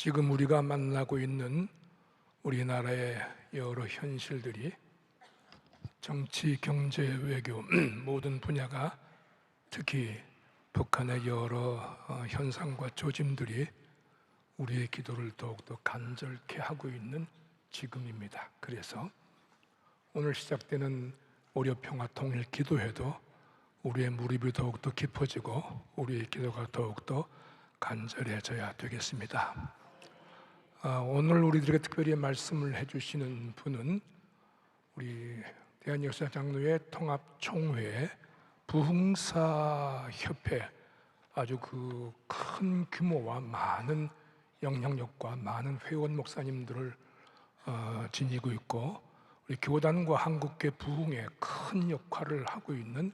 지금 우리가 만나고 있는 우리나라의 여러 현실들이 정치, 경제, 외교 모든 분야가 특히 북한의 여러 현상과 조짐들이 우리의 기도를 더욱더 간절케 하고 있는 지금입니다. 그래서 오늘 시작되는 오려평화 통일 기도회도 우리의 무릎이 더욱더 깊어지고 우리의 기도가 더욱더 간절해져야 되겠습니다. 오늘 우리들에게 특별히 말씀을 해주시는 분은 우리 대한역사장로회 통합총회 부흥사협회, 아주 그 큰 규모와 많은 영향력과 많은 회원 목사님들을 지니고 있고 우리 교단과 한국계 부흥에 큰 역할을 하고 있는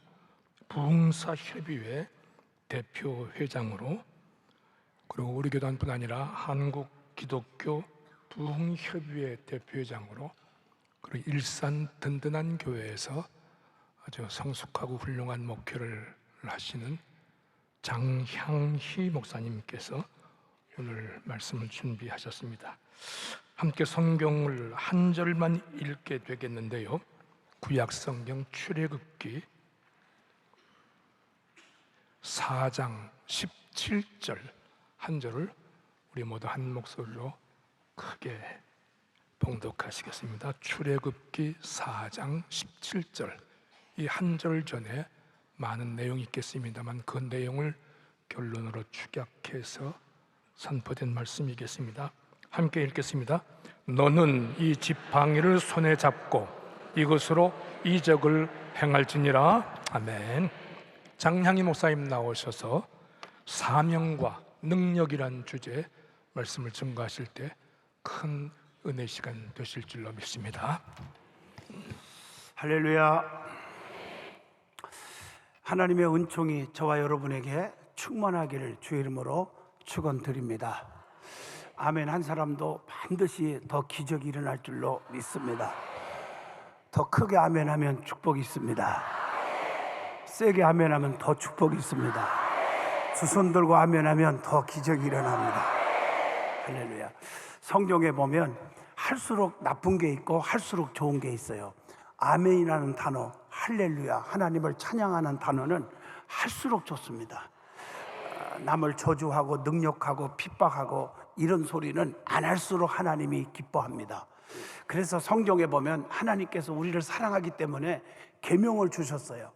부흥사협의회 대표 회장으로, 그리고 우리 교단뿐 아니라 한국 기독교 부흥협의회 대표회장으로, 그리고 일산 든든한 교회에서 아주 성숙하고 훌륭한 목회를 하시는 장향희 목사님께서 오늘 말씀을 준비하셨습니다. 함께 성경을 한 절만 읽게 되겠는데요, 구약성경 출애굽기 4장 17절 한 절을 우리 모두 한 목소리로 크게 봉독하시겠습니다. 출애굽기 4장 17절, 이 한 절 전에 많은 내용이 있겠습니다만 그 내용을 결론으로 축약해서 선포된 말씀이겠습니다. 함께 읽겠습니다. 너는 이 지팡이를 손에 잡고 이것으로 이적을 행할지니라. 아멘. 장향희 목사님 나오셔서 사명과 능력이란 주제 말씀을 증거하실 때 큰 은혜 시간 되실 줄로 믿습니다. 할렐루야. 하나님의 은총이 저와 여러분에게 충만하기를 주의 이름으로 축원드립니다. 아멘. 한 사람도 반드시 더 기적이 일어날 줄로 믿습니다. 더 크게 아멘하면 축복이 있습니다. 세게 아멘하면 더 축복이 있습니다. 두 손 들고 아멘하면 더 기적이 일어납니다. 할렐루야. 성경에 보면 할수록 나쁜 게 있고 할수록 좋은 게 있어요. 아멘이라는 단어, 할렐루야, 하나님을 찬양하는 단어는 할수록 좋습니다. 남을 저주하고 능욕하고 핍박하고 이런 소리는 안 할수록 하나님이 기뻐합니다. 그래서 성경에 보면 하나님께서 우리를 사랑하기 때문에 계명을 주셨어요.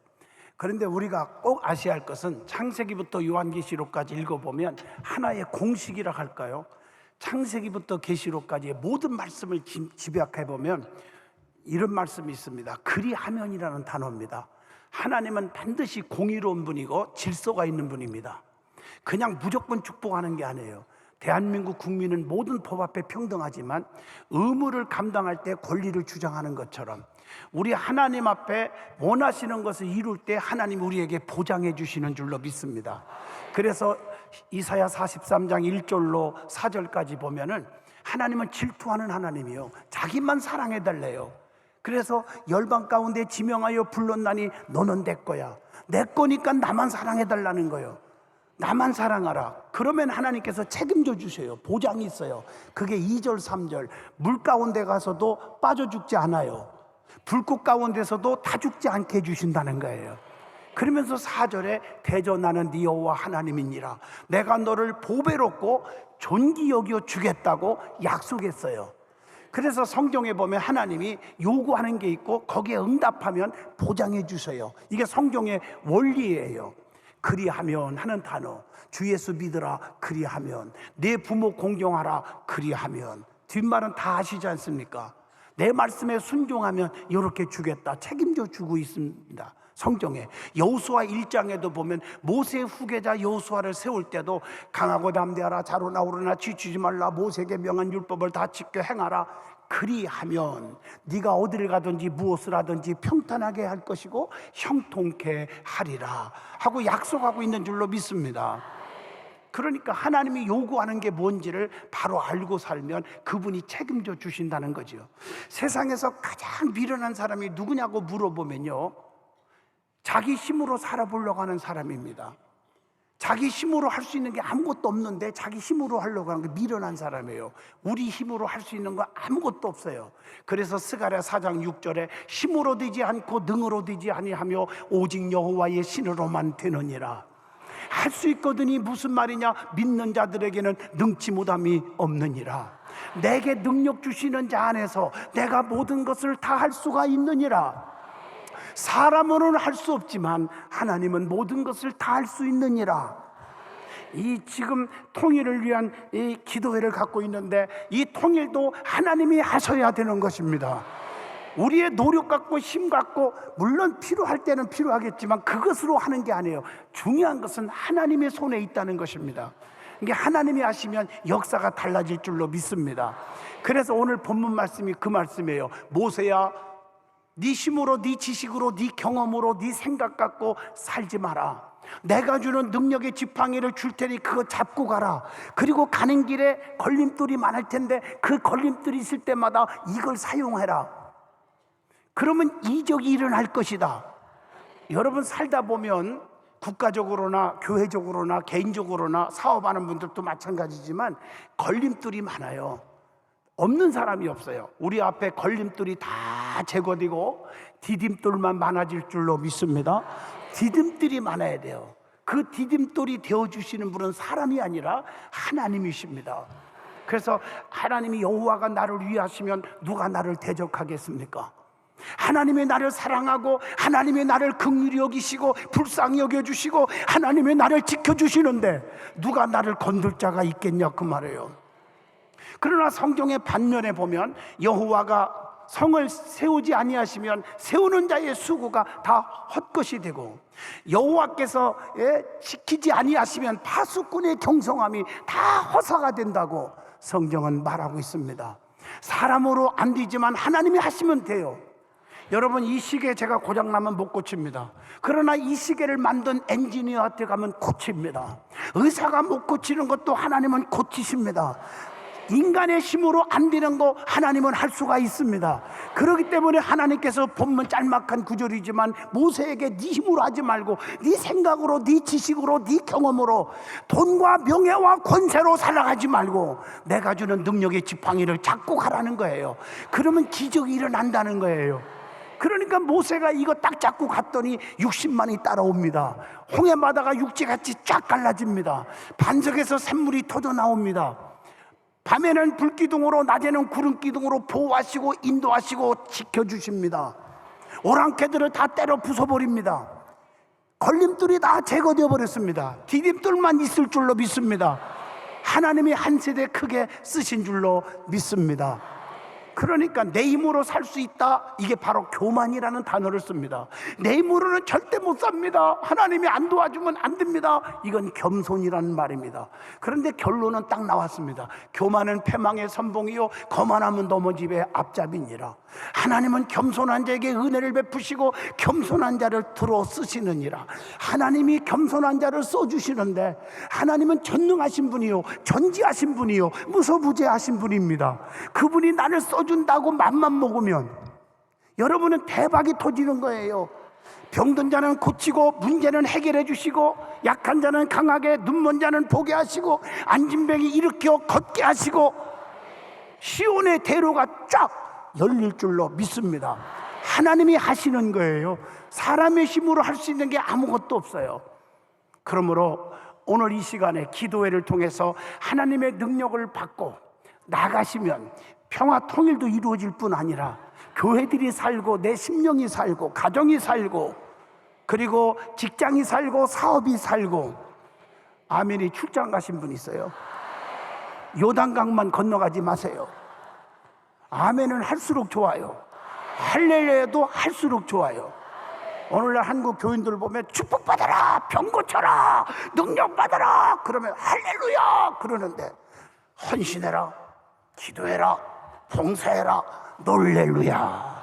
그런데 우리가 꼭 아셔야 할 것은 창세기부터 요한계시록까지 읽어보면 하나의 공식이라 할까요? 창세기부터 계시록까지의 모든 말씀을 집약해보면 이런 말씀이 있습니다. 그리하면이라는 단어입니다. 하나님은 반드시 공의로운 분이고 질서가 있는 분입니다. 그냥 무조건 축복하는 게 아니에요. 대한민국 국민은 모든 법 앞에 평등하지만 의무를 감당할 때 권리를 주장하는 것처럼 우리 하나님 앞에 원하시는 것을 이룰 때 하나님이 우리에게 보장해 주시는 줄로 믿습니다. 그래서 이사야 43장 1절로 4절까지 보면은 하나님은 질투하는 하나님이요, 자기만 사랑해 달래요. 그래서 열방 가운데 지명하여 불렀나니 너는 내 거야. 내 거니까 나만 사랑해 달라는 거예요. 나만 사랑하라. 그러면 하나님께서 책임져 주세요. 보장이 있어요. 그게 2절 3절. 물 가운데 가서도 빠져 죽지 않아요. 불꽃 가운데서도 다 죽지 않게 해주신다는 거예요. 그러면서 4절에 대저 나는 네 여호와 하나님이니라. 내가 너를 보배롭고 존귀 여겨 주겠다고 약속했어요. 그래서 성경에 보면 하나님이 요구하는 게 있고 거기에 응답하면 보장해 주세요. 이게 성경의 원리예요. 그리하면 하는 단어, 주 예수 믿으라 그리하면, 내 부모 공경하라 그리하면, 뒷말은 다 아시지 않습니까? 내 말씀에 순종하면 이렇게 주겠다, 책임져 주고 있습니다. 성경에 여호수아 1장에도 보면 모세의 후계자 여호수아를 세울 때도 강하고 담대하라, 자로 나오르나 지치지 말라, 모세에게 명한 율법을 다 지켜 행하라. 그리하면 네가 어디를 가든지 무엇을 하든지 평탄하게 할 것이고 형통케 하리라 하고 약속하고 있는 줄로 믿습니다. 그러니까 하나님이 요구하는 게 뭔지를 바로 알고 살면 그분이 책임져 주신다는 거죠. 세상에서 가장 미련한 사람이 누구냐고 물어보면요, 자기 힘으로 살아보려고 하는 사람입니다. 자기 힘으로 할 수 있는 게 아무것도 없는데 자기 힘으로 하려고 하는 게 미련한 사람이에요. 우리 힘으로 할 수 있는 거 아무것도 없어요. 그래서 스가랴 4장 6절에 힘으로 되지 않고 능으로 되지 아니하며 오직 여호와의 신으로만 되느니라. 할 수 있거든이 무슨 말이냐? 믿는 자들에게는 능치 못함이 없느니라. 내게 능력 주시는 자 안에서 내가 모든 것을 다 할 수가 있느니라. 사람으로는 할 수 없지만 하나님은 모든 것을 다 할 수 있느니라. 이 지금 통일을 위한 이 기도회를 갖고 있는데 이 통일도 하나님이 하셔야 되는 것입니다. 우리의 노력 갖고 힘 갖고 물론 필요할 때는 필요하겠지만 그것으로 하는 게 아니에요. 중요한 것은 하나님의 손에 있다는 것입니다. 이게 하나님이 하시면 역사가 달라질 줄로 믿습니다. 그래서 오늘 본문 말씀이 그 말씀이에요. 모세야, 네 힘으로, 네 지식으로, 네 경험으로, 네 생각 갖고 살지 마라. 내가 주는 능력의 지팡이를 줄 테니 그거 잡고 가라. 그리고 가는 길에 걸림돌이 많을 텐데 그 걸림돌이 있을 때마다 이걸 사용해라. 그러면 이적이 일어날 것이다. 여러분 살다 보면 국가적으로나 교회적으로나 개인적으로나 사업하는 분들도 마찬가지지만 걸림돌이 많아요. 없는 사람이 없어요. 우리 앞에 걸림돌이 다 제거되고 디딤돌만 많아질 줄로 믿습니다. 디딤돌이 많아야 돼요. 그 디딤돌이 되어주시는 분은 사람이 아니라 하나님이십니다. 그래서 하나님이 여호와가 나를 위하시면 누가 나를 대적하겠습니까? 하나님이 나를 사랑하고 하나님이 나를 긍휼히 여기시고 불쌍히 여겨주시고 하나님이 나를 지켜주시는데 누가 나를 건들 자가 있겠냐 그 말이에요. 그러나 성경의 반면에 보면 여호와가 성을 세우지 아니하시면 세우는 자의 수고가 다 헛것이 되고 여호와께서 지키지 아니하시면 파수꾼의 경성함이 다 허사가 된다고 성경은 말하고 있습니다. 사람으로 안 되지만 하나님이 하시면 돼요. 여러분 이 시계 제가 고장나면 못 고칩니다. 그러나 이 시계를 만든 엔지니어한테 가면 고칩니다. 의사가 못 고치는 것도 하나님은 고치십니다. 인간의 힘으로 안 되는 거 하나님은 할 수가 있습니다. 그렇기 때문에 하나님께서 본문 짤막한 구절이지만 모세에게 네 힘으로 하지 말고 네 생각으로, 네 지식으로, 네 경험으로 돈과 명예와 권세로 살아가지 말고 내가 주는 능력의 지팡이를 잡고 가라는 거예요. 그러면 기적이 일어난다는 거예요. 그러니까 모세가 이거 딱 잡고 갔더니 60만이 따라옵니다. 홍해바다가 육지같이 쫙 갈라집니다. 반석에서 샘물이 터져 나옵니다. 밤에는 불기둥으로 낮에는 구름기둥으로 보호하시고 인도하시고 지켜주십니다. 오랑캐들을 다 때려 부숴버립니다. 걸림돌이 다 제거되어 버렸습니다. 디딤돌만 있을 줄로 믿습니다. 하나님이 한 세대 크게 쓰신 줄로 믿습니다. 그러니까 내 힘으로 살 수 있다, 이게 바로 교만이라는 단어를 씁니다. 내 힘으로는 절대 못 삽니다. 하나님이 안 도와주면 안 됩니다. 이건 겸손이라는 말입니다. 그런데 결론은 딱 나왔습니다. 교만은 패망의 선봉이요 거만함은 넘어집의 앞잡이니라. 하나님은 겸손한 자에게 은혜를 베푸시고 겸손한 자를 들어 쓰시느니라. 하나님이 겸손한 자를 써주시는데 하나님은 전능하신 분이요 전지하신 분이요 무소부재하신 분입니다. 그분이 나를 써준다고 맘만 먹으면 여러분은 대박이 터지는 거예요. 병든 자는 고치고 문제는 해결해 주시고 약한 자는 강하게 눈먼 자는 보게 하시고 안진병이 일으켜 걷게 하시고 시온의 대로가 쫙 열릴 줄로 믿습니다. 하나님이 하시는 거예요. 사람의 힘으로 할 수 있는 게 아무것도 없어요. 그러므로 오늘 이 시간에 기도회를 통해서 하나님의 능력을 받고 나가시면 평화 통일도 이루어질 뿐 아니라 교회들이 살고 내 심령이 살고 가정이 살고 그리고 직장이 살고 사업이 살고. 아멘이 출장 가신 분 있어요? 요단강만 건너가지 마세요. 아멘은 할수록 좋아요. 할렐루야도 할수록 좋아요. 오늘날 한국 교인들 보면 축복받아라, 병 고쳐라, 능력 받아라 그러면 할렐루야 그러는데 헌신해라, 기도해라, 봉사해라, 놀렐루야.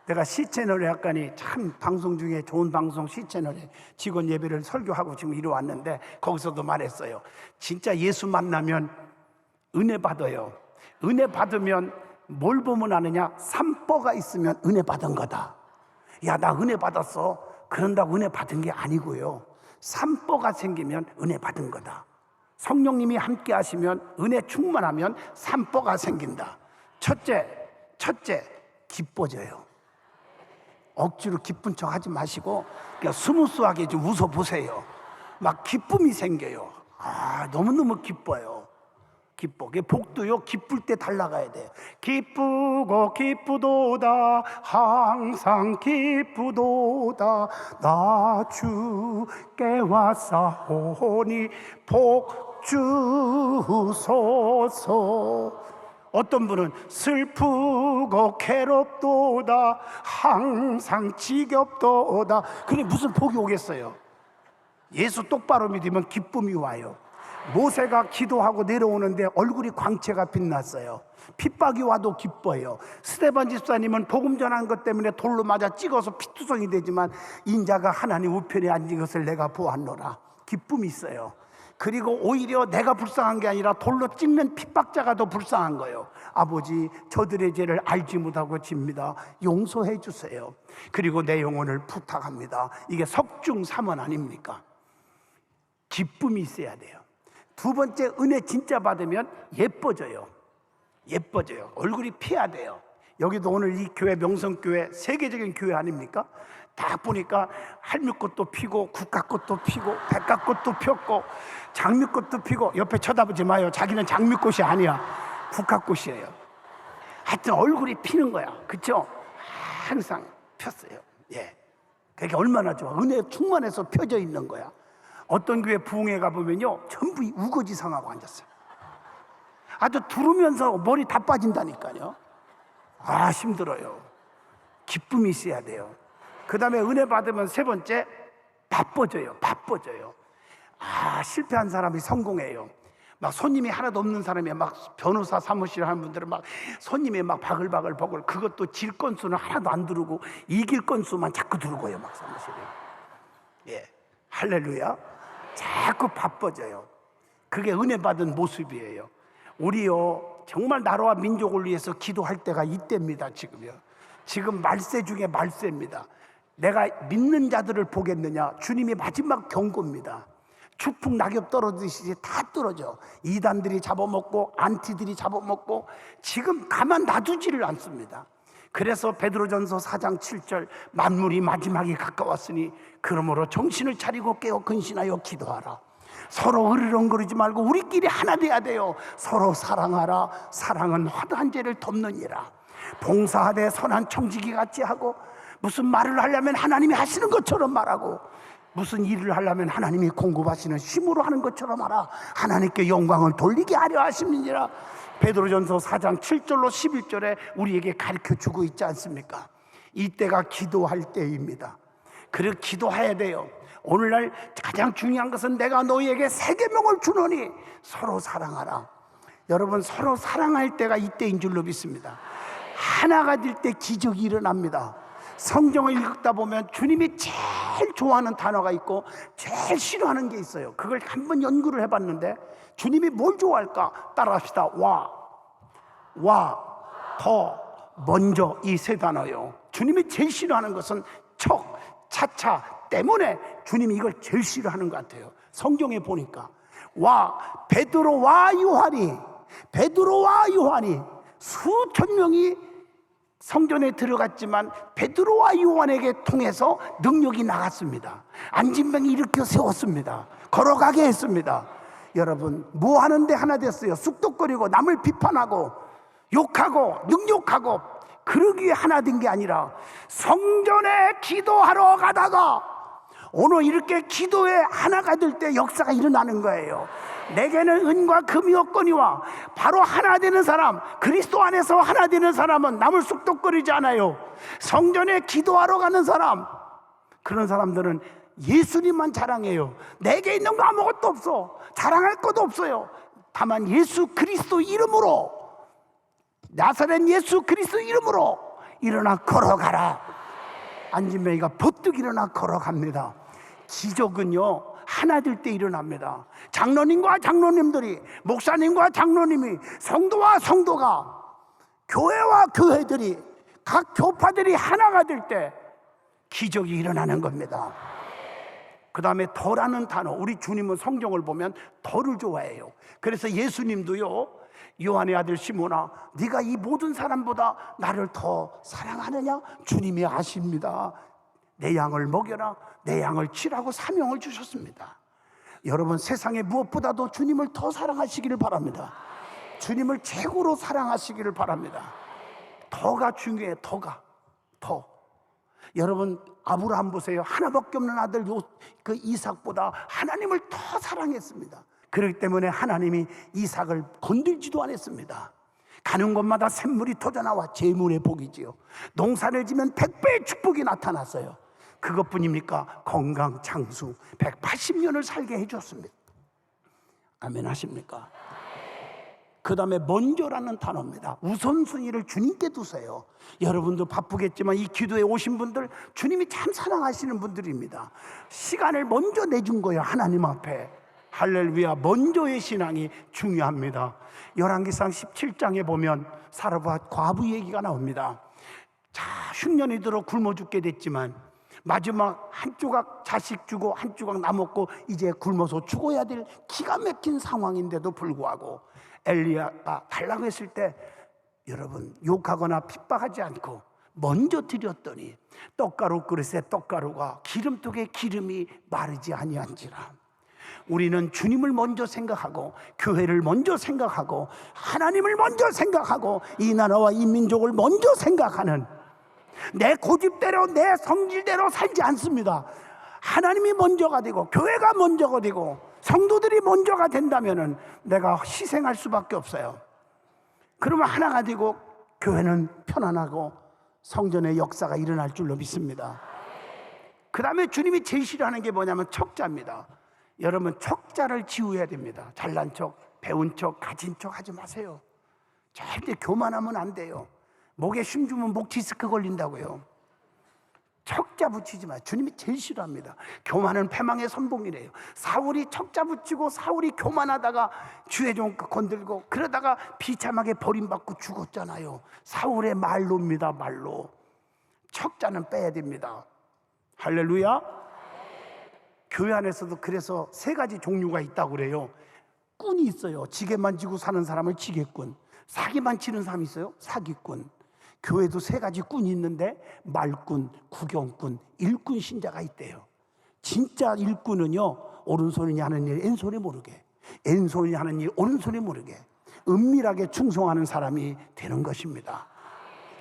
내가 C채널에 약간이 참 방송 중에 좋은 방송 C채널에 직원 예배를 설교하고 지금 이리 왔는데 거기서도 말했어요. 진짜 예수 만나면 은혜 받아요. 은혜 받으면 뭘 보면 아느냐? 삼뽀가 있으면 은혜 받은 거다. 야, 나 은혜 받았어. 그런다고 은혜 받은 게 아니고요. 산보가 생기면 은혜 받은 거다. 성령님이 함께 하시면, 은혜 충만하면 산보가 생긴다. 첫째, 기뻐져요. 억지로 기쁜 척 하지 마시고 그냥 스무스하게 좀 웃어보세요. 막 기쁨이 생겨요. 너무너무 기뻐요. 그게 복도요, 기쁠 때 달라가야 돼요. 기쁘고 기쁘도다, 항상 기쁘도다, 나 주께 왔사오니 복 주소서. 어떤 분은 슬프고 괴롭도다, 항상 지겹도다. 그게 무슨 복이 오겠어요? 예수 똑바로 믿으면 기쁨이 와요. 모세가 기도하고 내려오는데 얼굴이 광채가 빛났어요. 핍박이 와도 기뻐요. 스데반 집사님은 복음 전한 것 때문에 돌로 맞아 찍어서 피투성이 되지만 인자가 하나님 우편에 앉은 것을 내가 보았노라. 기쁨이 있어요. 그리고 오히려 내가 불쌍한 게 아니라 돌로 찍는 핍박자가 더 불쌍한 거예요. 아버지, 저들의 죄를 알지 못하고 집니다. 용서해 주세요. 그리고 내 영혼을 부탁합니다. 이게 석중삼원 아닙니까? 기쁨이 있어야 돼요. 두 번째, 은혜 진짜 받으면 예뻐져요. 얼굴이 피어야 돼요. 여기도 오늘 이 교회, 명성교회 세계적인 교회 아닙니까? 딱 보니까 할미꽃도 피고 국화꽃도 피고 백화꽃도 폈고 장미꽃도 피고, 옆에 쳐다보지 마요. 자기는 장미꽃이 아니야, 국화꽃이에요. 하여튼 얼굴이 피는 거야. 그렇죠? 항상 폈어요. 그게 얼마나 좋아. 은혜 충만해서 펴져 있는 거야. 어떤 교회 부흥회 가보면요, 전부 우거지상하고 앉았어요. 아주 두르면서 머리 다 빠진다니까요. 힘들어요. 기쁨이 있어야 돼요. 그 다음에 은혜 받으면 세 번째, 바빠져요. 실패한 사람이 성공해요. 막 손님이 하나도 없는 사람이, 막 변호사 사무실 하는 분들은 막 손님이 막 바글바글 그것도 질 건수는 하나도 안 두르고 이길 건수만 자꾸 두르고요, 막 사무실에. 할렐루야. 자꾸 바빠져요. 그게 은혜 받은 모습이에요. 우리요, 정말 나라와 민족을 위해서 기도할 때가 이때입니다. 지금 말세 중에 말세입니다. 내가 믿는 자들을 보겠느냐. 주님이 마지막 경고입니다. 추풍 낙엽 떨어지듯이 다 떨어져. 이단들이 잡아먹고 안티들이 잡아먹고 지금 가만 놔두지를 않습니다. 그래서 베드로전서 4장 7절, 만물이 마지막이 가까웠으니 그러므로 정신을 차리고 깨어 근신하여 기도하라. 서로 으르렁거리지 말고 우리끼리 하나 돼야 돼요. 서로 사랑하라. 사랑은 화한 죄를 덮느니라. 봉사하되 선한 청지기 같이 하고, 무슨 말을 하려면 하나님이 하시는 것처럼 말하고, 무슨 일을 하려면 하나님이 공급하시는 힘으로 하는 것처럼 하라. 하나님께 영광을 돌리게 하려 하심이니라. 베드로전서 4장 7절로 11절에 우리에게 가르쳐주고 있지 않습니까? 이때가 기도할 때입니다. 그렇게 기도해야 돼요. 오늘날 가장 중요한 것은 내가 너희에게 새 계명을 주노니 서로 사랑하라. 여러분, 서로 사랑할 때가 이때인 줄로 믿습니다. 하나가 될 때 기적이 일어납니다. 성경을 읽다 보면 주님이 제일 좋아하는 단어가 있고 제일 싫어하는 게 있어요. 그걸 한번 연구를 해봤는데, 주님이 뭘 좋아할까? 따라합시다. 더, 먼저, 이 세 단어요. 주님이 제일 싫어하는 것은 척, 차차 때문에 주님이 이걸 제일 싫어하는 것 같아요. 성경에 보니까 베드로와 요한이 수천 명이 성전에 들어갔지만 베드로와 요한에게 통해서 능력이 나갔습니다. 안진병이 일으켜 세웠습니다. 걸어가게 했습니다. 여러분, 뭐 하는데 하나 됐어요? 쑥덕거리고 남을 비판하고 욕하고 능욕하고 그러기에 하나 된 게 아니라 성전에 기도하러 가다가 오늘 이렇게 기도에 하나가 될 때 역사가 일어나는 거예요. 내게는 은과 금이 없거니와. 바로 하나 되는 사람, 그리스도 안에서 하나 되는 사람은 남을 쑥덕거리지 않아요. 성전에 기도하러 가는 사람, 그런 사람들은 예수님만 자랑해요. 내게 있는 거 아무것도 없어. 자랑할 것도 없어요. 다만 예수 그리스도 이름으로, 나사렛 예수 그리스도 이름으로 일어나 걸어가라. 안진뱅이가 버뜩 일어나 걸어갑니다. 기적은요, 하나 될 때 일어납니다. 장로님과 장로님들이, 목사님과 장로님이, 성도와 성도가, 교회와 교회들이, 각 교파들이 하나가 될 때 기적이 일어나는 겁니다. 그 다음에 더라는 단어, 우리 주님은 성경을 보면 더를 좋아해요. 그래서 예수님도요, 요한의 아들 시몬아, 네가 이 모든 사람보다 나를 더 사랑하느냐? 주님이 아십니다. 내 양을 먹여라, 내 양을 치라고 사명을 주셨습니다. 여러분, 세상에 무엇보다도 주님을 더 사랑하시기를 바랍니다. 주님을 최고로 사랑하시기를 바랍니다. 더가 중요해. 더. 여러분, 아브라함 보세요. 하나밖에 없는 아들 그 이삭보다 하나님을 더 사랑했습니다. 그렇기 때문에 하나님이 이삭을 건들지도 않았습니다. 가는 곳마다 샘물이 터져나와 재물의 복이지요. 농사를 지면 100배의 축복이 나타났어요. 그것뿐입니까? 건강 장수 180년을 살게 해줬습니다. 아멘 하십니까? 그 다음에 먼저라는 단어입니다. 우선순위를 주님께 두세요. 여러분도 바쁘겠지만 이 기도에 오신 분들, 주님이 참 사랑하시는 분들입니다. 시간을 먼저 내준 거예요, 하나님 앞에. 할렐루야. 먼저의 신앙이 중요합니다. 열왕기상 17장에 보면 사르밧 과부 얘기가 나옵니다. 자, 흉년이 들어 굶어 죽게 됐지만 마지막 한 조각 자식 주고 한 조각 나먹고 이제 굶어서 죽어야 될 기가 막힌 상황인데도 불구하고 엘리야가 달라고 했을 때 여러분, 욕하거나 핍박하지 않고 먼저 드렸더니 떡가루 그릇에 떡가루가 기름통에 기름이 마르지 아니한지라. 우리는 주님을 먼저 생각하고 교회를 먼저 생각하고 하나님을 먼저 생각하고 이 나라와 이 민족을 먼저 생각하는, 내 고집대로 내 성질대로 살지 않습니다. 하나님이 먼저가 되고 교회가 먼저가 되고 성도들이 먼저가 된다면 내가 희생할 수밖에 없어요. 그러면 하나가 되고 교회는 편안하고 성전의 역사가 일어날 줄로 믿습니다. 그 다음에 주님이 제일 싫어하는 게 뭐냐면 척자입니다. 여러분, 척자를 지우어야 됩니다. 잘난 척, 배운 척, 가진 척 하지 마세요. 절대 교만하면 안 돼요. 목에 쉼 주면 목 디스크 걸린다고요. 척자 붙이지 마요. 주님이 제일 싫어합니다. 교만은 패망의 선봉이래요. 사울이 척자 붙이고 사울이 교만하다가 주의 종 건들고 그러다가 비참하게 버림받고 죽었잖아요. 사울의 말로입니다. 말로. 척자는 빼야 됩니다. 할렐루야. 교회 안에서도 그래서 3가지 종류가 있다고 그래요. 꾼이 있어요. 지게만 지고 사는 사람을 지게꾼, 사기만 치는 사람이 있어요. 사기꾼. 교회도 3가지 꾼이 있는데 말꾼, 구경꾼, 일꾼 신자가 있대요. 진짜 일꾼은요, 오른손이 하는 일 왼손이 모르게, 왼손이 하는 일 오른손이 모르게 은밀하게 충성하는 사람이 되는 것입니다.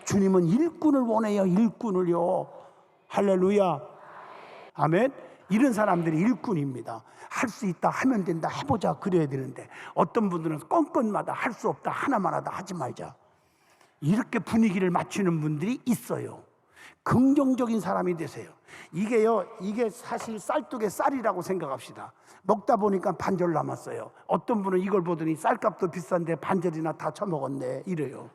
주님은 일꾼을 원해요. 일꾼을요. 할렐루야. 아멘. 이런 사람들이 일꾼입니다. 할 수 있다, 하면 된다, 해보자 그래야 되는데 어떤 분들은 건건마다 할 수 없다, 하나만 하다 하지 말자, 이렇게 분위기를 맞추는 분들이 있어요. 긍정적인 사람이 되세요. 이게 사실 쌀독에 쌀이라고 생각합시다. 먹다 보니까 반절 남았어요. 어떤 분은 이걸 보더니 쌀값도 비싼데 반절이나 다 처먹었네 이래요.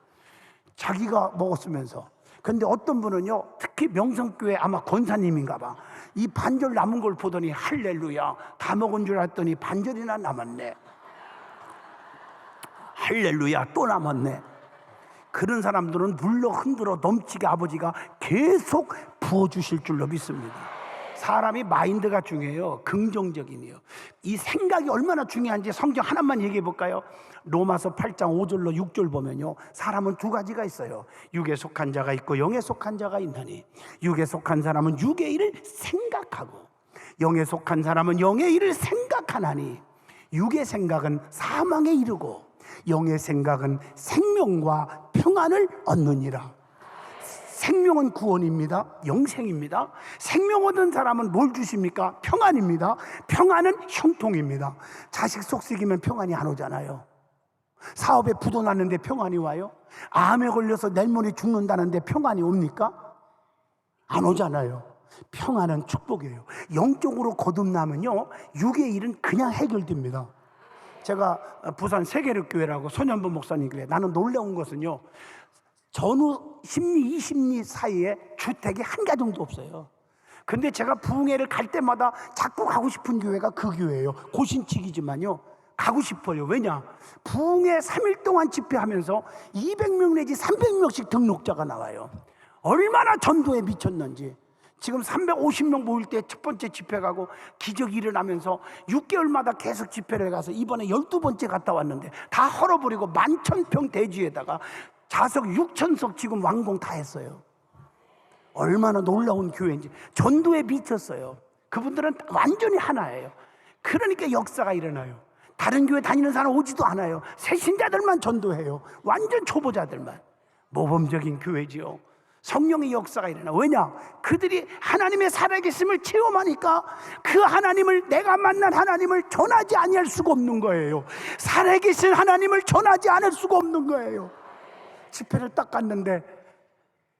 자기가 먹었으면서. 근데 어떤 분은요, 특히 명성교회 아마 권사님인가 봐, 이 반절 남은 걸 보더니 할렐루야, 다 먹은 줄 알았더니 반절이나 남았네. 할렐루야, 또 남았네. 그런 사람들은 눌러 흔들어 넘치게 아버지가 계속 부어주실 줄로 믿습니다. 사람이 마인드가 중요해요. 긍정적이네요. 이 생각이 얼마나 중요한지 성경 하나만 얘기해 볼까요? 로마서 8장 5절로 6절 보면요, 사람은 2가지가 있어요. 육에 속한 자가 있고 영에 속한 자가 있나니, 육에 속한 사람은 육의 일을 생각하고 영에 속한 사람은 영의 일을 생각하나니, 육의 생각은 사망에 이르고 영의 생각은 생명과 평안을 얻느니라. 생명은 구원입니다. 영생입니다. 생명 얻은 사람은 뭘 주십니까? 평안입니다. 평안은 형통입니다. 자식 속썩이면 평안이 안 오잖아요. 사업에 부도 났는데 평안이 와요? 암에 걸려서 내일모레 죽는다는데 평안이 옵니까? 안 오잖아요. 평안은 축복이에요. 영적으로 거듭나면요, 육의 일은 그냥 해결됩니다. 제가 부산 세계력교회라고 손현보 목사님 교회, 나는 놀라운 것은요, 전후 10리, 20리 사이에 주택이 한 가정도 없어요. 근데 제가 부흥회를 갈 때마다 자꾸 가고 싶은 교회가 그 교회예요. 고신칙이지만요, 가고 싶어요. 왜냐? 부흥회 3일 동안 집회하면서 200명 내지 300명씩 등록자가 나와요. 얼마나 전도에 미쳤는지. 지금 350명 모일 때 첫 번째 집회 가고 기적이 일어나면서 6개월마다 계속 집회를 가서 이번에 12번째 갔다 왔는데 다 헐어버리고 11,000평 대지에다가 좌석 6,000석 지금 완공 다 했어요. 얼마나 놀라운 교회인지. 전도에 미쳤어요. 그분들은 완전히 하나예요. 그러니까 역사가 일어나요. 다른 교회 다니는 사람 오지도 않아요. 새신자들만 전도해요. 완전 초보자들만. 모범적인 교회지요. 성령의 역사가 일어나. 왜냐? 그들이 하나님의 살아계심을 체험하니까 그 하나님을, 내가 만난 하나님을 전하지 아니할 수가 없는 거예요. 살아계신 하나님을 전하지 않을 수가 없는 거예요. 집회를 딱 갔는데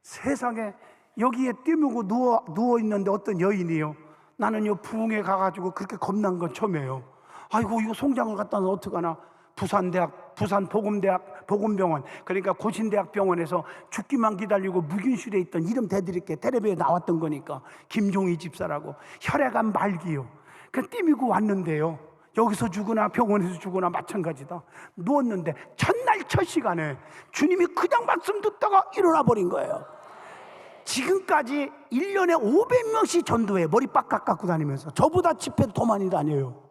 세상에 여기에 뛰물고 누워 있는데 어떤 여인이요, 나는요 부흥회 가가지고 그렇게 겁난 건 처음이에요. 아이고 이거 송장을 갖다 놓으면 어떡하나. 부산 보건병원, 그러니까 고신대학병원에서 죽기만 기다리고 무균실에 있던, 이름 대드릴게, 텔레비에 나왔던 거니까, 김종희 집사라고. 혈액암 말기요. 그 띠미고 왔는데요, 여기서 죽으나 병원에서 죽으나 마찬가지다. 누웠는데 첫날 첫 시간에 주님이 그냥 말씀 듣다가 일어나 버린 거예요. 지금까지 1년에 500명씩 전도해. 머리 빡 깎고 다니면서. 저보다 집회도 더 많이 다녀요.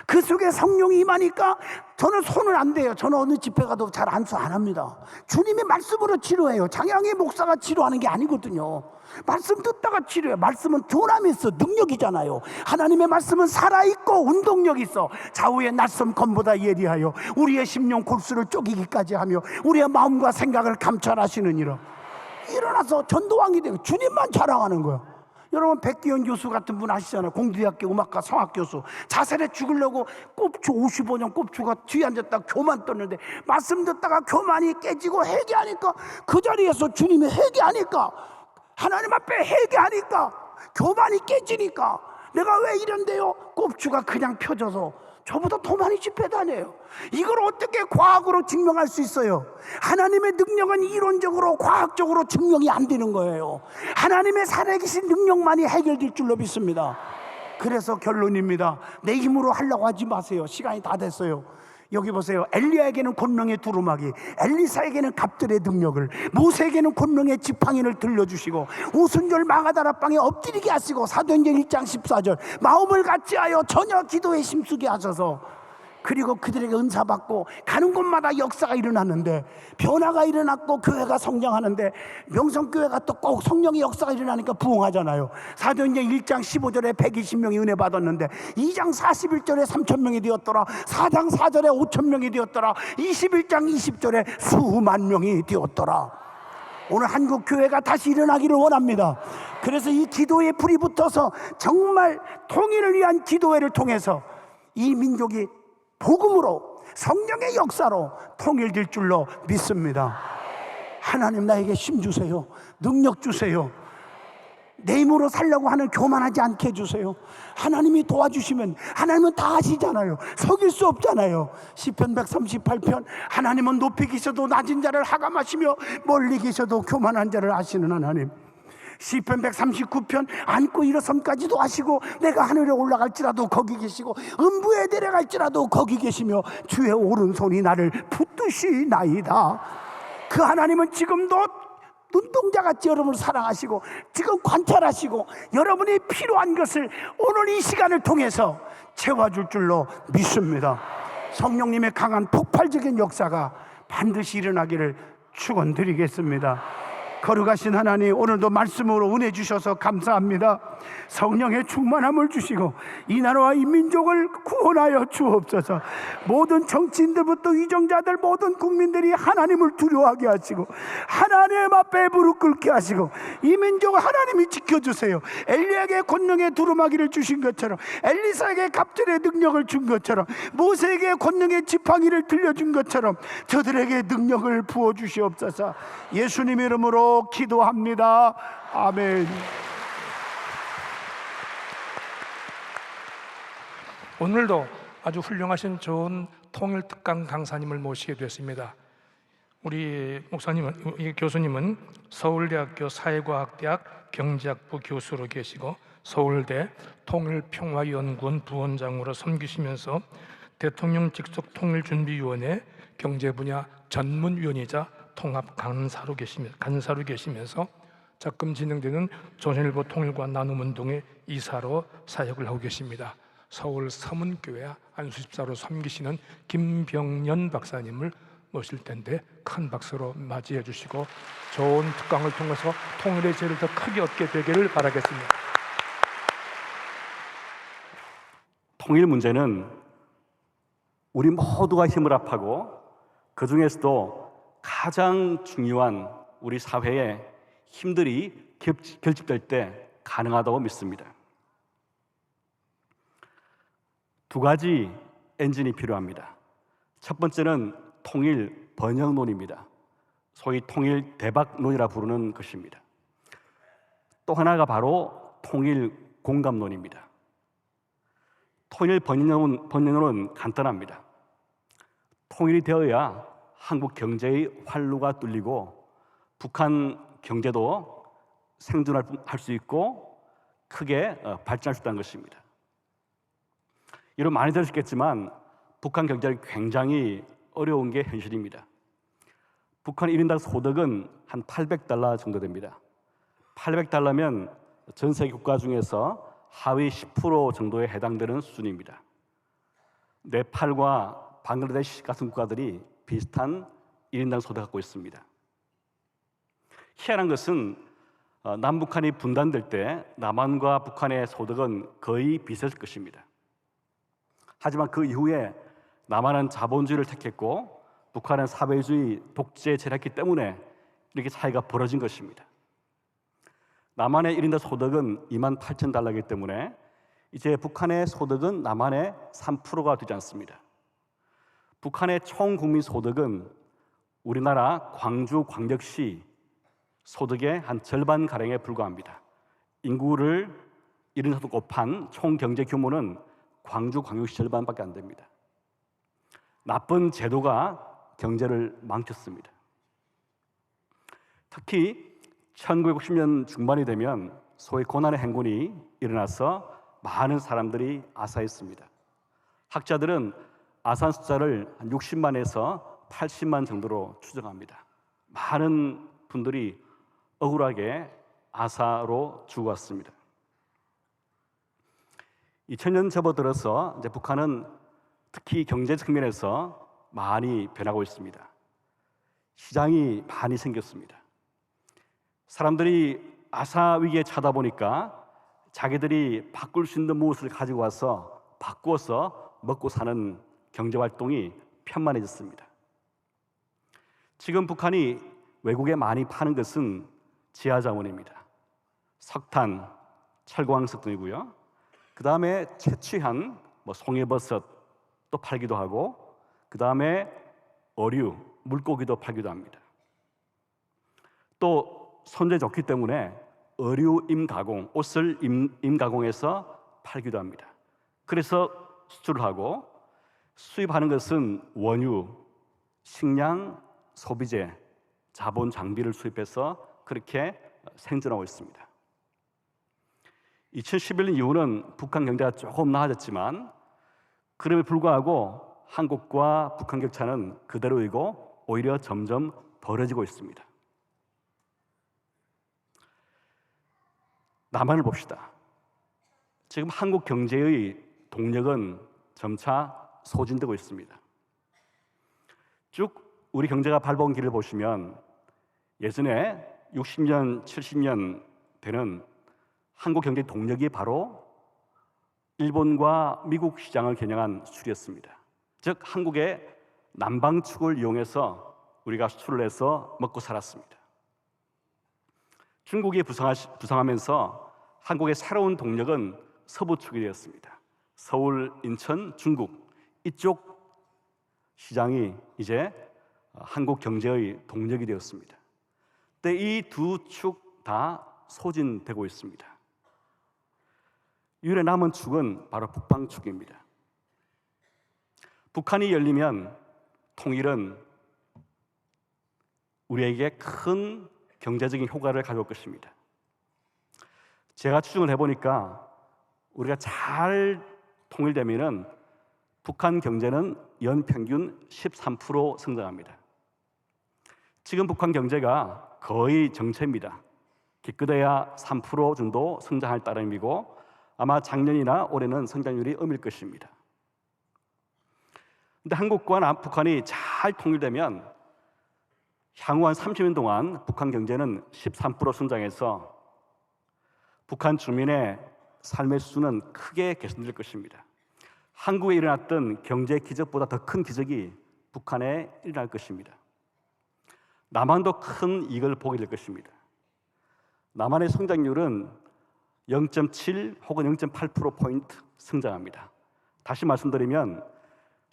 그 속에 성령이 임하니까 저는 손을 안 대요. 저는 어느 집회 가도 잘 안수 안 합니다. 주님이 말씀으로 치료해요. 장양의 목사가 치료하는 게 아니거든요. 말씀 듣다가 치료해요. 말씀은 두나미 있어, 능력이잖아요. 하나님의 말씀은 살아있고 운동력이 있어. 좌우의 낯선 검보다 예리하여 우리의 심령 골수를 쪼개기까지 하며 우리의 마음과 생각을 감찰하시느니라. 일어나서 전도왕이 되고 주님만 자랑하는 거야. 여러분 백기현 교수 같은 분 아시잖아요. 공대학교 음악과 성악 교수. 자살해 죽으려고 꼽추 55년 꼽추가 뒤에 앉았다 교만 떴는데 말씀 듣다가 교만이 깨지고 회개하니까, 그 자리에서 주님이 회개하니까, 하나님 앞에 회개하니까 교만이 깨지니까, 내가 왜 이런데요? 꼽추가 그냥 펴져서 저보다 더 많이 집회 다녀요. 이걸 어떻게 과학으로 증명할 수 있어요? 하나님의 능력은 이론적으로 과학적으로 증명이 안 되는 거예요. 하나님의 살아계신 능력만이 해결될 줄로 믿습니다. 그래서 결론입니다. 내 힘으로 하려고 하지 마세요. 시간이 다 됐어요. 여기 보세요. 엘리야에게는 권능의 두루마기, 엘리사에게는 갑들의 능력을, 모세에게는 권능의 지팡이를 들려주시고, 오순절 마가다락방에 엎드리게 하시고, 사도행전 1장 14절 마음을 같이하여 전혀 기도에 힘쓰게 하셔서, 그리고 그들에게 은사 받고 가는 곳마다 역사가 일어났는데, 변화가 일어났고 교회가 성장하는데, 명성교회가 또 꼭 성령의 역사가 일어나니까 부흥하잖아요. 사도행전 1장 15절에 120명이 은혜 받았는데 2장 41절에 3,000명이 되었더라. 4장 4절에 5,000명이 되었더라. 21장 20절에 수만 명이 되었더라. 오늘 한국 교회가 다시 일어나기를 원합니다. 그래서 이 기도에 불이 붙어서 정말 통일을 위한 기도회를 통해서 이 민족이 복음으로, 성령의 역사로 통일될 줄로 믿습니다. 하나님 나에게 힘 주세요. 능력 주세요. 내 힘으로 살려고 하는 교만하지 않게 해주세요. 하나님이 도와주시면, 하나님은 다 하시잖아요. 속일 수 없잖아요. 시편 138편 하나님은 높이 계셔도 낮은 자를 하감하시며 멀리 계셔도 교만한 자를 아시는 하나님. 시편 139편 앉고 일어섬까지도 하시고, 내가 하늘에 올라갈지라도 거기 계시고 음부에 내려갈지라도 거기 계시며 주의 오른손이 나를 붙드시나이다. 그 하나님은 지금도 눈동자같이 여러분을 사랑하시고 지금 관찰하시고 여러분이 필요한 것을 오늘 이 시간을 통해서 채워줄 줄로 믿습니다. 성령님의 강한 폭발적인 역사가 반드시 일어나기를 축원드리겠습니다. 거룩하신 하나님, 오늘도 말씀으로 은혜 주셔서 감사합니다. 성령의 충만함을 주시고 이 나라와 이 민족을 구원하여 주옵소서. 모든 정치인들부터 위정자들, 모든 국민들이 하나님을 두려워하게 하시고 하나님 앞에 무릎 꿇게 하시고 이 민족을 하나님이 지켜주세요. 엘리야에게 권능의 두루마기를 주신 것처럼, 엘리사에게 갑절의 능력을 준 것처럼, 모세에게 권능의 지팡이를 들려준 것처럼 저들에게 능력을 부어주시옵소서. 예수님 이름으로 기도합니다. 아멘. 오늘도 아주 훌륭하신 좋은 통일특강 강사님을 모시게 됐습니다. 우리 목사님은, 이 교수님은 서울대학교 사회과학대학 경제학부 교수로 계시고 서울대 통일평화연구원 부원장으로 섬기시면서 대통령 직속 통일준비위원회 경제분야 전문위원이자 통합 간사로 계시면서 작금 진행되는 조선일보 통일과 나눔운동의 이사로 사역을 하고 계십니다. 서울 서문교회 안수집사로 섬기시는 김병년 박사님을 모실 텐데 큰 박수로 맞이해 주시고 좋은 특강을 통해서 통일의 지혜를 더 크게 얻게 되기를 바라겠습니다. 통일 문제는 우리 모두가 힘을 합하고 그 중에서도 가장 중요한 우리 사회의 힘들이 결집될 때 가능하다고 믿습니다. 두 가지 엔진이 필요합니다. 첫 번째는 통일 번영론입니다. 소위 통일 대박론이라 부르는 것입니다. 또 하나가 바로 통일 공감론입니다. 통일 번영론은 간단합니다. 통일이 되어야 한국 경제의 활로가 뚫리고 북한 경제도 생존할 수 있고 크게 발전할 수 있다는 것입니다. 여러분 많이 들으셨겠지만 북한 경제가 굉장히 어려운 게 현실입니다. 북한 1인당 소득은 한 $800 정도 됩니다. $800면 전 세계 국가 중에서 하위 10% 정도에 해당되는 수준입니다. 네팔과 방글라데시 같은 국가들이 비슷한 1인당 소득을 갖고 있습니다. 희한한 것은 남북한이 분단될 때 남한과 북한의 소득은 거의 비슷했을 것입니다. 하지만 그 이후에 남한은 자본주의를 택했고 북한은 사회주의 독재에 절했기 때문에 이렇게 차이가 벌어진 것입니다. 남한의 1인당 소득은 $28,000이기 때문에 이제 북한의 소득은 남한의 3%가 되지 않습니다. 북한의 총 국민 소득은 우리나라 광주 광역시 소득의 한 절반가량에 불과합니다. 인구를 1인당 곱한 총 경제 규모는 광주 광역시 절반밖에 안 됩니다. 나쁜 제도가 경제를 망쳤습니다. 특히 1960년 중반이 되면 소위 고난의 행군이 일어나서 많은 사람들이 아사했습니다. 학자들은 아사한 숫자를 한 60만에서 80만 정도로 추정합니다. 많은 분들이 억울하게 아사로 죽어왔습니다. 2000년 접어들어서 이제 북한은 특히 경제 측면에서 많이 변하고 있습니다. 시장이 많이 생겼습니다. 사람들이 아사 위기에 차다 보니까 자기들이 바꿀 수 있는 무엇을 가지고 와서 바꾸어서 먹고 사는 경제 활동이 편만해졌습니다. 지금 북한이 외국에 많이 파는 것은 지하자원입니다. 석탄, 철광석 등이고요. 그 다음에 채취한 송이버섯 또 팔기도 하고 그 다음에 어류, 물고기도 팔기도 합니다. 또 손재 좋기 때문에 어류 임가공, 옷을 임가공해서 팔기도 합니다. 그래서 수출을 하고 수입하는 것은 원유, 식량, 소비재, 자본, 장비를 수입해서 그렇게 생존하고 있습니다. 2011년 이후는 북한 경제가 조금 나아졌지만 그럼에 불구하고 한국과 북한 격차는 그대로이고 오히려 점점 벌어지고 있습니다. 남한을 봅시다. 지금 한국 경제의 동력은 점차 소진되고 있습니다. 쭉 우리 경제가 밟아온 길을 보시면 예전에 60년, 70년 되는 한국 경제 동력이 바로 일본과 미국 시장을 겨냥한 수출이었습니다. 즉 한국의 남방축을 이용해서 우리가 수출을 해서 먹고 살았습니다. 중국이 부상하면서 한국의 새로운 동력은 서부축이 되었습니다. 서울, 인천, 중국 이쪽 시장이 이제 한국 경제의 동력이 되었습니다. 근데 이 두 축 다 소진되고 있습니다. 유일에 남은 축은 바로 북방축입니다. 북한이 열리면 통일은 우리에게 큰 경제적인 효과를 가져올 것입니다. 제가 추정을 해보니까 우리가 잘 통일되면은 북한 경제는 연평균 13% 성장합니다. 지금 북한 경제가 거의 정체입니다. 기껏해야 3% 정도 성장할 따름이고 아마 작년이나 올해는 성장률이 음일 것입니다. 근데 한국과 북한이 잘 통일되면 향후 한 30년 동안 북한 경제는 13% 성장해서 북한 주민의 삶의 수준은 크게 개선될 것입니다. 한국에 일어났던 경제 기적보다 더 큰 기적이 북한에 일어날 것입니다. 남한도 큰 이익을 보게 될 것입니다. 남한의 성장률은 0.7 혹은 0.8%포인트 성장합니다. 다시 말씀드리면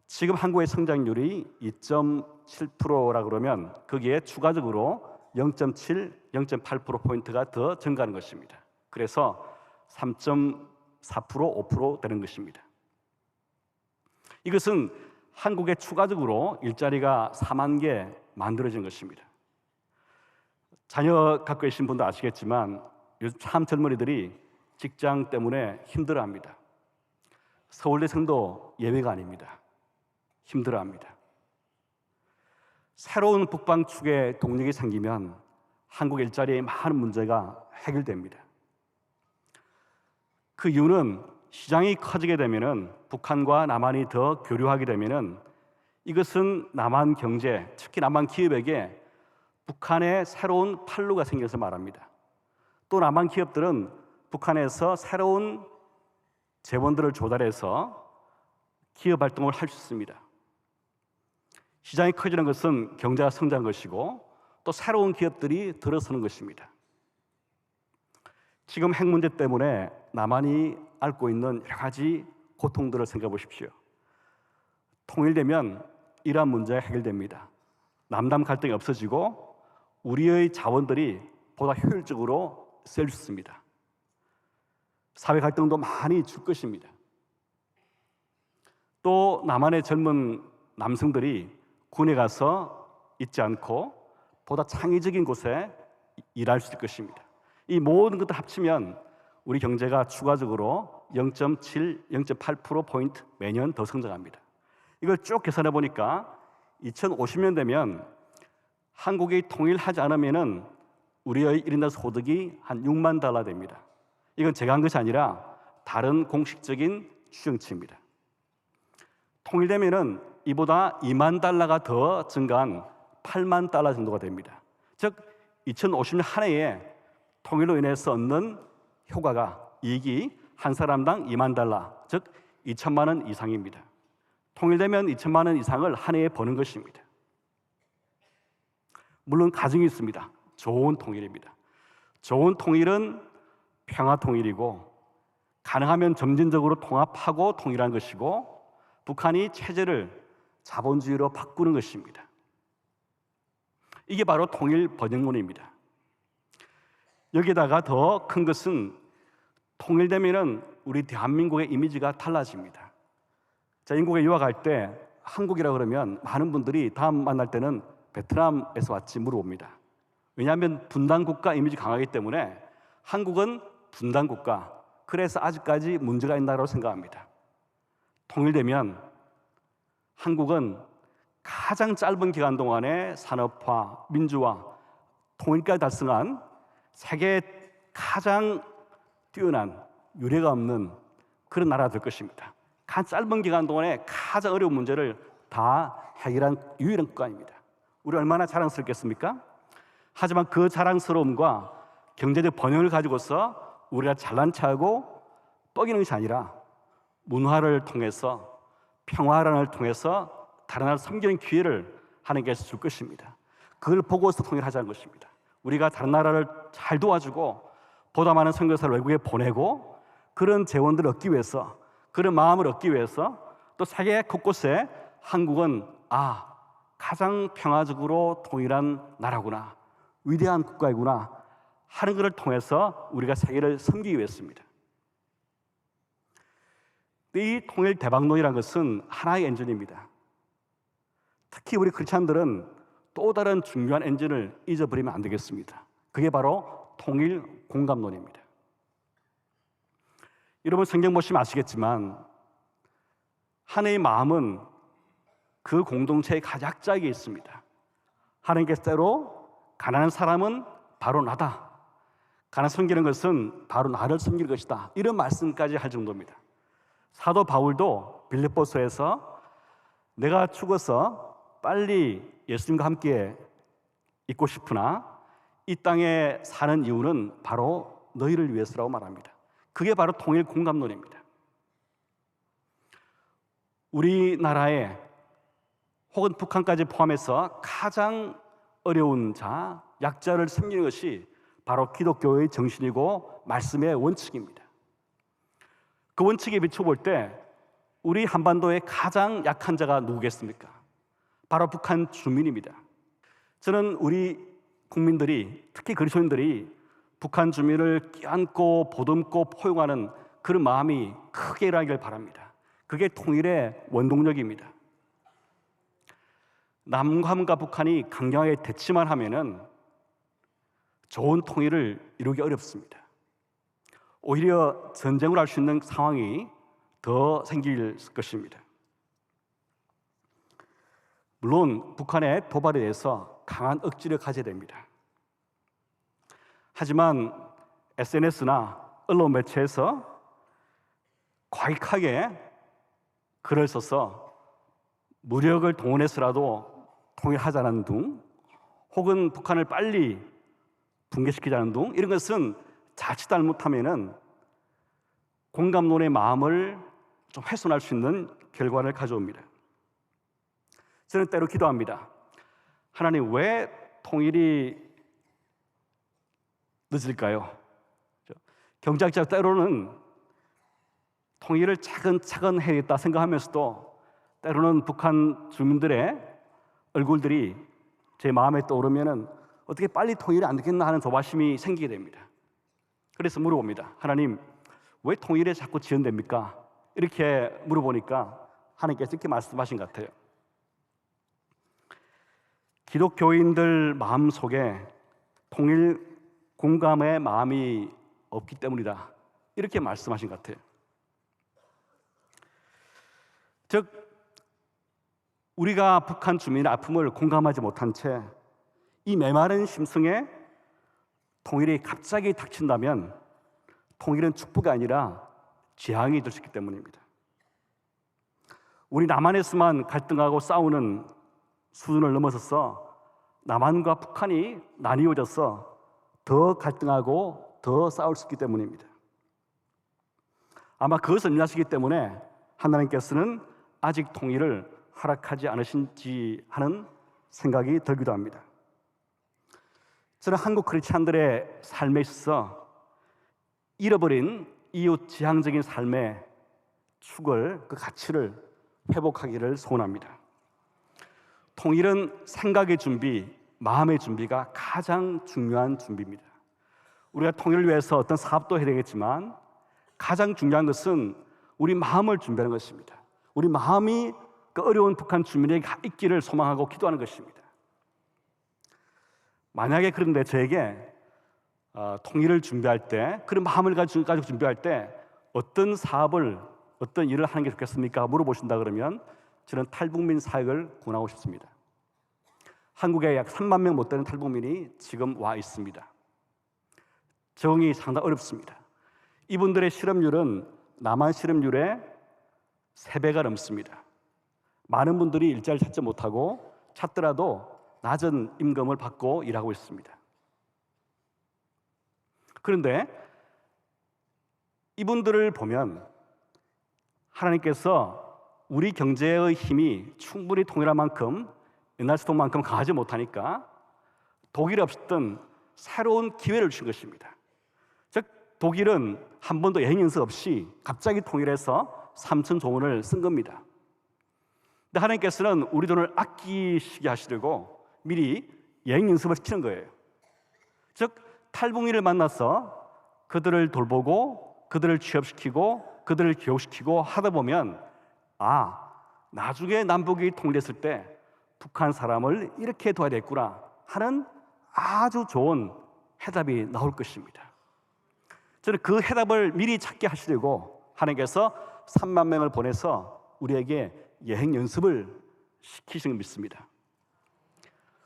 지금 한국의 성장률이 2.7%라 그러면 거기에 추가적으로 0.7, 0.8%포인트가 더 증가하는 것입니다. 그래서 3.4%, 5% 되는 것입니다. 이것은 한국에 추가적으로 일자리가 4만 개 만들어진 것입니다. 자녀 갖고 계신 분도 아시겠지만 요즘 참 젊은이들이 직장 때문에 힘들어합니다. 서울대생도 예외가 아닙니다. 힘들어합니다. 새로운 북방축의 동력이 생기면 한국 일자리의 많은 문제가 해결됩니다. 그 이유는 시장이 커지게 되면은 북한과 남한이 더 교류하게 되면은 이것은 남한 경제, 특히 남한 기업에게 북한의 새로운 판로가 생겨서 말합니다. 또 남한 기업들은 북한에서 새로운 재원들을 조달해서 기업 활동을 할 수 있습니다. 시장이 커지는 것은 경제가 성장한 것이고 또 새로운 기업들이 들어서는 것입니다. 지금 핵 문제 때문에 남한이 앓고 있는 여러 가지 고통들을 생각해 보십시오. 통일되면 이러한 문제가 해결됩니다. 남남 갈등이 없어지고 우리의 자원들이 보다 효율적으로 쓸 수 있습니다. 사회 갈등도 많이 줄 것입니다. 또 남한의 젊은 남성들이 군에 가서 있지 않고 보다 창의적인 곳에 일할 수 있을 것입니다. 이 모든 것들 합치면 우리 경제가 추가적으로 0.7, 0.8%포인트 매년 더 성장합니다. 이걸 쭉 계산해 보니까 2050년 되면 한국이 통일하지 않으면은 우리의 1인당 소득이 한 6만 달러 됩니다. 이건 제가 한 것이 아니라 다른 공식적인 추정치입니다. 통일되면은 이보다 2만 달러가 더 증가한 8만 달러 정도가 됩니다. 즉 2050년 한 해에 통일로 인해서 얻는 효과가 이익이 한 사람당 2만 달러, 즉 2천만 원 이상입니다. 통일되면 2천만 원 이상을 한 해에 버는 것입니다. 물론 가정이 있습니다. 좋은 통일입니다. 좋은 통일은 평화 통일이고 가능하면 점진적으로 통합하고 통일한 것이고 북한이 체제를 자본주의로 바꾸는 것입니다. 이게 바로 통일 번영론입니다. 여기다가 더 큰 것은 통일되면은 우리 대한민국의 이미지가 달라집니다. 자, 인국에 유학할 때 한국이라 그러면 많은 분들이 다음 만날 때는 베트남에서 왔지 물어봅니다. 왜냐하면 분단국가 이미지 강하기 때문에 한국은 분단국가, 그래서 아직까지 문제가 있는 나라로 생각합니다. 통일되면 한국은 가장 짧은 기간 동안에 산업화, 민주화, 통일까지 달성한 세계 가장 뛰어난 유례가 없는 그런 나라가 될 것입니다. 가장 짧은 기간 동안에 가장 어려운 문제를 다 해결한 유일한 국가입니다. 우리 얼마나 자랑스럽겠습니까? 하지만 그 자랑스러움과 경제적 번영을 가지고서 우리가 잘난 체하고 뻐기는 것이 아니라 문화를 통해서 평화를 통해서 다른 나라를 섬기는 기회를 하나님께서 줄 것입니다. 그걸 보고서 통일하자는 것입니다. 우리가 다른 나라를 잘 도와주고 보다 많은 선교사를 외국에 보내고 그런 재원들을 얻기 위해서, 그런 마음을 얻기 위해서 또 세계 곳곳에 한국은 가장 평화적으로 통일한 나라구나, 위대한 국가이구나 하는 것을 통해서 우리가 세계를 섬기기 위해서입니다. 이 통일 대박론이라는 것은 하나의 엔진입니다. 특히 우리 크리스찬들은 또 다른 중요한 엔진을 잊어버리면 안 되겠습니다. 그게 바로 통일 공감론입니다. 여러분 성경 보시면 아시겠지만 하나님의 마음은 그 공동체의 가장자에게 있습니다. 하나님께서 때로 가난한 사람은 바로 나다, 가나 섬기는 것은 바로 나를 섬길 것이다. 이런 말씀까지 할 정도입니다. 사도 바울도 빌립보서에서 내가 죽어서 빨리 예수님과 함께 있고 싶으나 이 땅에 사는 이유는 바로 너희를 위해서라고 말합니다. 그게 바로 통일 공감론입니다. 우리나라에 혹은 북한까지 포함해서 가장 어려운 자, 약자를 섬기는 것이 바로 기독교의 정신이고 말씀의 원칙입니다. 그 원칙에 비춰볼 때 우리 한반도의 가장 약한 자가 누구겠습니까? 바로 북한 주민입니다. 저는 우리 국민들이, 특히 그리스도인들이 북한 주민을 껴안고 보듬고 포용하는 그런 마음이 크게 일어나기를 바랍니다. 그게 통일의 원동력입니다. 남한과 북한이 강경하게 대치만 하면은 좋은 통일을 이루기 어렵습니다. 오히려 전쟁을 할 수 있는 상황이 더 생길 것입니다. 물론 북한의 도발에 대해서 강한 억지를 가져야 됩니다. 하지만 SNS나 언론 매체에서 과격하게 글을 써서 무력을 동원해서라도 통일하자는 등, 혹은 북한을 빨리 붕괴시키자는 등, 이런 것은 자칫 잘못하면은 공감론의 마음을 좀 훼손할 수 있는 결과를 가져옵니다. 저는 때로 기도합니다. 하나님, 왜 통일이 늦을까요? 경제학자 때로는 통일을 차근차근 해야겠다 생각하면서도 때로는 북한 주민들의 얼굴들이 제 마음에 떠오르면은 어떻게 빨리 통일이 안 되겠나 하는 조바심이 생기게 됩니다. 그래서 물어봅니다. 하나님, 왜 통일에 자꾸 지연됩니까? 이렇게 물어보니까 하나님께서 이렇게 말씀하신 것 같아요. 기독교인들 마음속에 통일 공감의 마음이 없기 때문이다. 이렇게 말씀하신 것 같아요. 즉, 우리가 북한 주민의 아픔을 공감하지 못한 채 이 메마른 심성에 통일이 갑자기 닥친다면 통일은 축복이 아니라 재앙이 될 수 있기 때문입니다. 우리 남한에서만 갈등하고 싸우는 수준을 넘어서서 남한과 북한이 나뉘어져서 더 갈등하고 더 싸울 수 있기 때문입니다. 아마 그것을 인하시기 때문에 하나님께서는 아직 통일을 허락하지 않으신지 하는 생각이 들기도 합니다. 저는 한국 크리스찬들의 삶에 있어서 잃어버린 이웃 지향적인 삶의 축을, 그 가치를 회복하기를 소원합니다. 통일은 생각의 준비, 마음의 준비가 가장 중요한 준비입니다. 우리가 통일을 위해서 어떤 사업도 해야 되겠지만 가장 중요한 것은 우리 마음을 준비하는 것입니다. 우리 마음이 그 어려운 북한 주민에게 있기를 소망하고 기도하는 것입니다. 만약에 그런데 저에게 통일을 준비할 때, 그런 마음을 가지고 준비할 때 어떤 사업을, 어떤 일을 하는 게 좋겠습니까? 물어보신다 그러면 저는 탈북민 사역을 권하고 싶습니다. 한국에 약 3만 명 못 되는 탈북민이 지금 와 있습니다. 적응이 상당히 어렵습니다. 이분들의 실업률은 남한 실업률의 3배가 넘습니다. 많은 분들이 일자리를 찾지 못하고 찾더라도 낮은 임금을 받고 일하고 있습니다. 그런데 이분들을 보면 하나님께서 우리 경제의 힘이 충분히 통일할 만큼, 옛날 수도만큼 강하지 못하니까 독일에 없었던 새로운 기회를 주신 것입니다. 즉, 독일은 한 번도 여행 연수 없이 갑자기 통일해서 3천 조 원을 쓴 겁니다. 근데 하나님께서는 우리 돈을 아끼시게 하시려고 미리 여행 연습을 시키는 거예요. 즉, 탈북민을 만나서 그들을 돌보고 그들을 취업시키고 그들을 교육시키고 하다 보면 나중에 남북이 통일했을 때 북한 사람을 이렇게 도와야겠구나 하는 아주 좋은 해답이 나올 것입니다. 저는 그 해답을 미리 찾게 하시려고 하나님께서 3만 명을 보내서 우리에게 여행 연습을 시키시는 걸 믿습니다.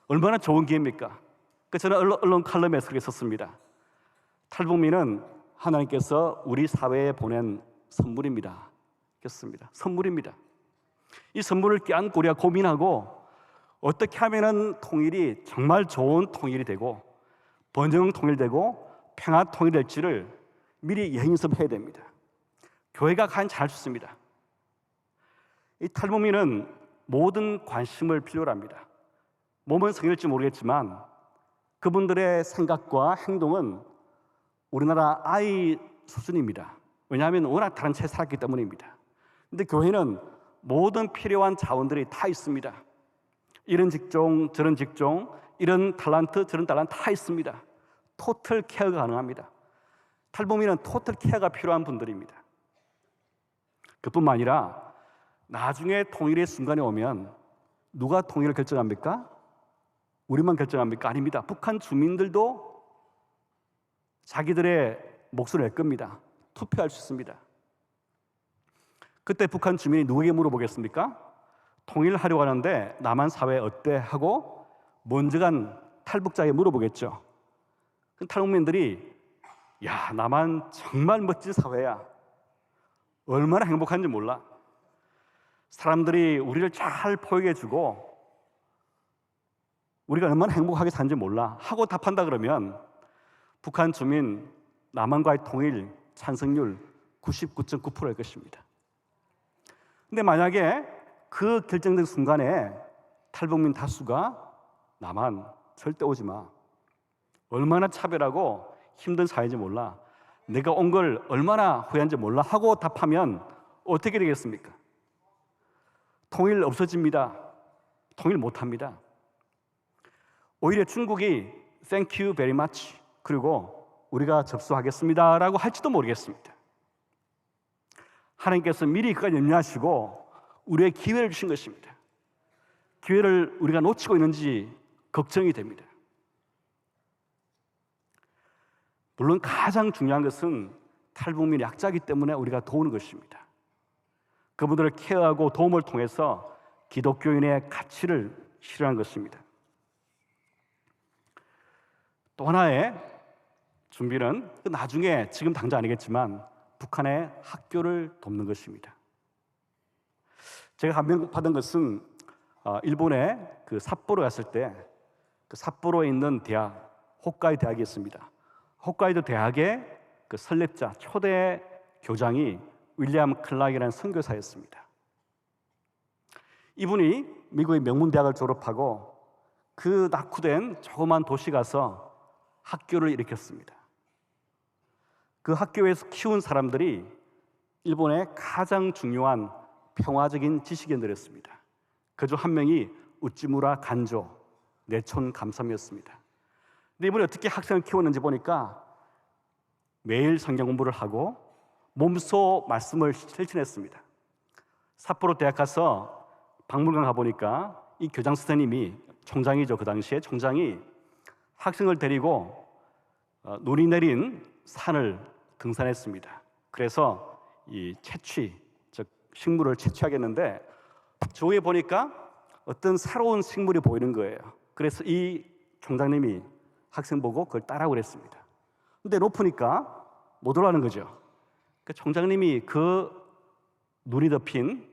얼마나 좋은 기회입니까? 저는 언론 칼럼에서 그렇게 썼습니다. 탈북민은 하나님께서 우리 사회에 보낸 선물입니다. 겠습니다. 선물입니다. 이 선물을 껴안고 우리가 고민하고 어떻게 하면은 통일이 정말 좋은 통일이 되고 번영 통일되고 평화 통일될지를 미리 예인습해야 됩니다. 교회가 가장 잘 좋습니다. 이 탈북민은 모든 관심을 필요로 합니다. 몸은 성일지 모르겠지만 그분들의 생각과 행동은 우리나라 아이 수준입니다. 왜냐하면 워낙 다른 채 살았기 때문입니다. 근데 교회는 모든 필요한 자원들이 다 있습니다. 이런 직종, 저런 직종, 이런 탤런트, 저런 탤런트 다 있습니다. 토탈 케어가 가능합니다. 탈북민은 토탈 케어가 필요한 분들입니다. 그뿐만 아니라 나중에 통일의 순간이 오면 누가 통일을 결정합니까? 우리만 결정합니까? 아닙니다. 북한 주민들도 자기들의 몫을 낼 겁니다. 투표할 수 있습니다. 그때 북한 주민이 누구에게 물어보겠습니까? 통일하려고 하는데 남한 사회 어때? 하고 먼저 간 탈북자에게 물어보겠죠. 그 탈북민들이 야, 남한 정말 멋진 사회야. 얼마나 행복한지 몰라. 사람들이 우리를 잘 포용해주고 우리가 얼마나 행복하게 사는지 몰라 하고 답한다 그러면 북한 주민 남한과의 통일 찬성률 99.9%일 것입니다. 근데 만약에 그 결정적 순간에 탈북민 다수가 남한 절대 오지 마. 얼마나 차별하고 힘든 사회인지 몰라. 내가 온 걸 얼마나 후회한지 몰라 하고 답하면 어떻게 되겠습니까? 통일 없어집니다. 통일 못합니다. 오히려 중국이 Thank you very much 그리고 우리가 접수하겠습니다 라고 할지도 모르겠습니다. 하나님께서 미리 그까지 염려하시고 우리의 기회를 주신 것입니다. 기회를 우리가 놓치고 있는지 걱정이 됩니다. 물론 가장 중요한 것은 탈북민 약자이기 때문에 우리가 도우는 것입니다. 그분들을 케어하고 도움을 통해서 기독교인의 가치를 실현하는 것입니다. 또 하나의 준비는 나중에 지금 당장 아니겠지만 북한의 학교를 돕는 것입니다. 제가 감명받은 것은 일본의 그 삿포로 갔을 때 그 삿포로에 있는 대학 홋카이도 대학이 있습니다. 홋카이도 대학의 그 설립자 초대 교장이 윌리엄 클락이라는 선교사였습니다. 이분이 미국의 명문 대학을 졸업하고 그 낙후된 조그만 도시 가서 학교를 일으켰습니다. 그 학교에서 키운 사람들이 일본의 가장 중요한 평화적인 지식인들이었습니다. 그중 한 명이 우찌무라 간조 내촌 감삼이었습니다. 근데 이분이 어떻게 학생을 키웠는지 보니까 매일 성경 공부를 하고 몸소 말씀을 실천했습니다. 삿포로 대학 가서 박물관 가보니까 이 교장 선생님이 총장이죠. 그 당시에 총장이 학생을 데리고 눈이 내린 산을 등산했습니다. 그래서 이 채취, 즉 식물을 채취하겠는데 조에 보니까 어떤 새로운 식물이 보이는 거예요. 그래서 이 총장님이 학생 보고 그걸 따라오고 그랬습니다. 근데 높으니까 못 올라가는 거죠. 그 총장님이 그 눈이 덮인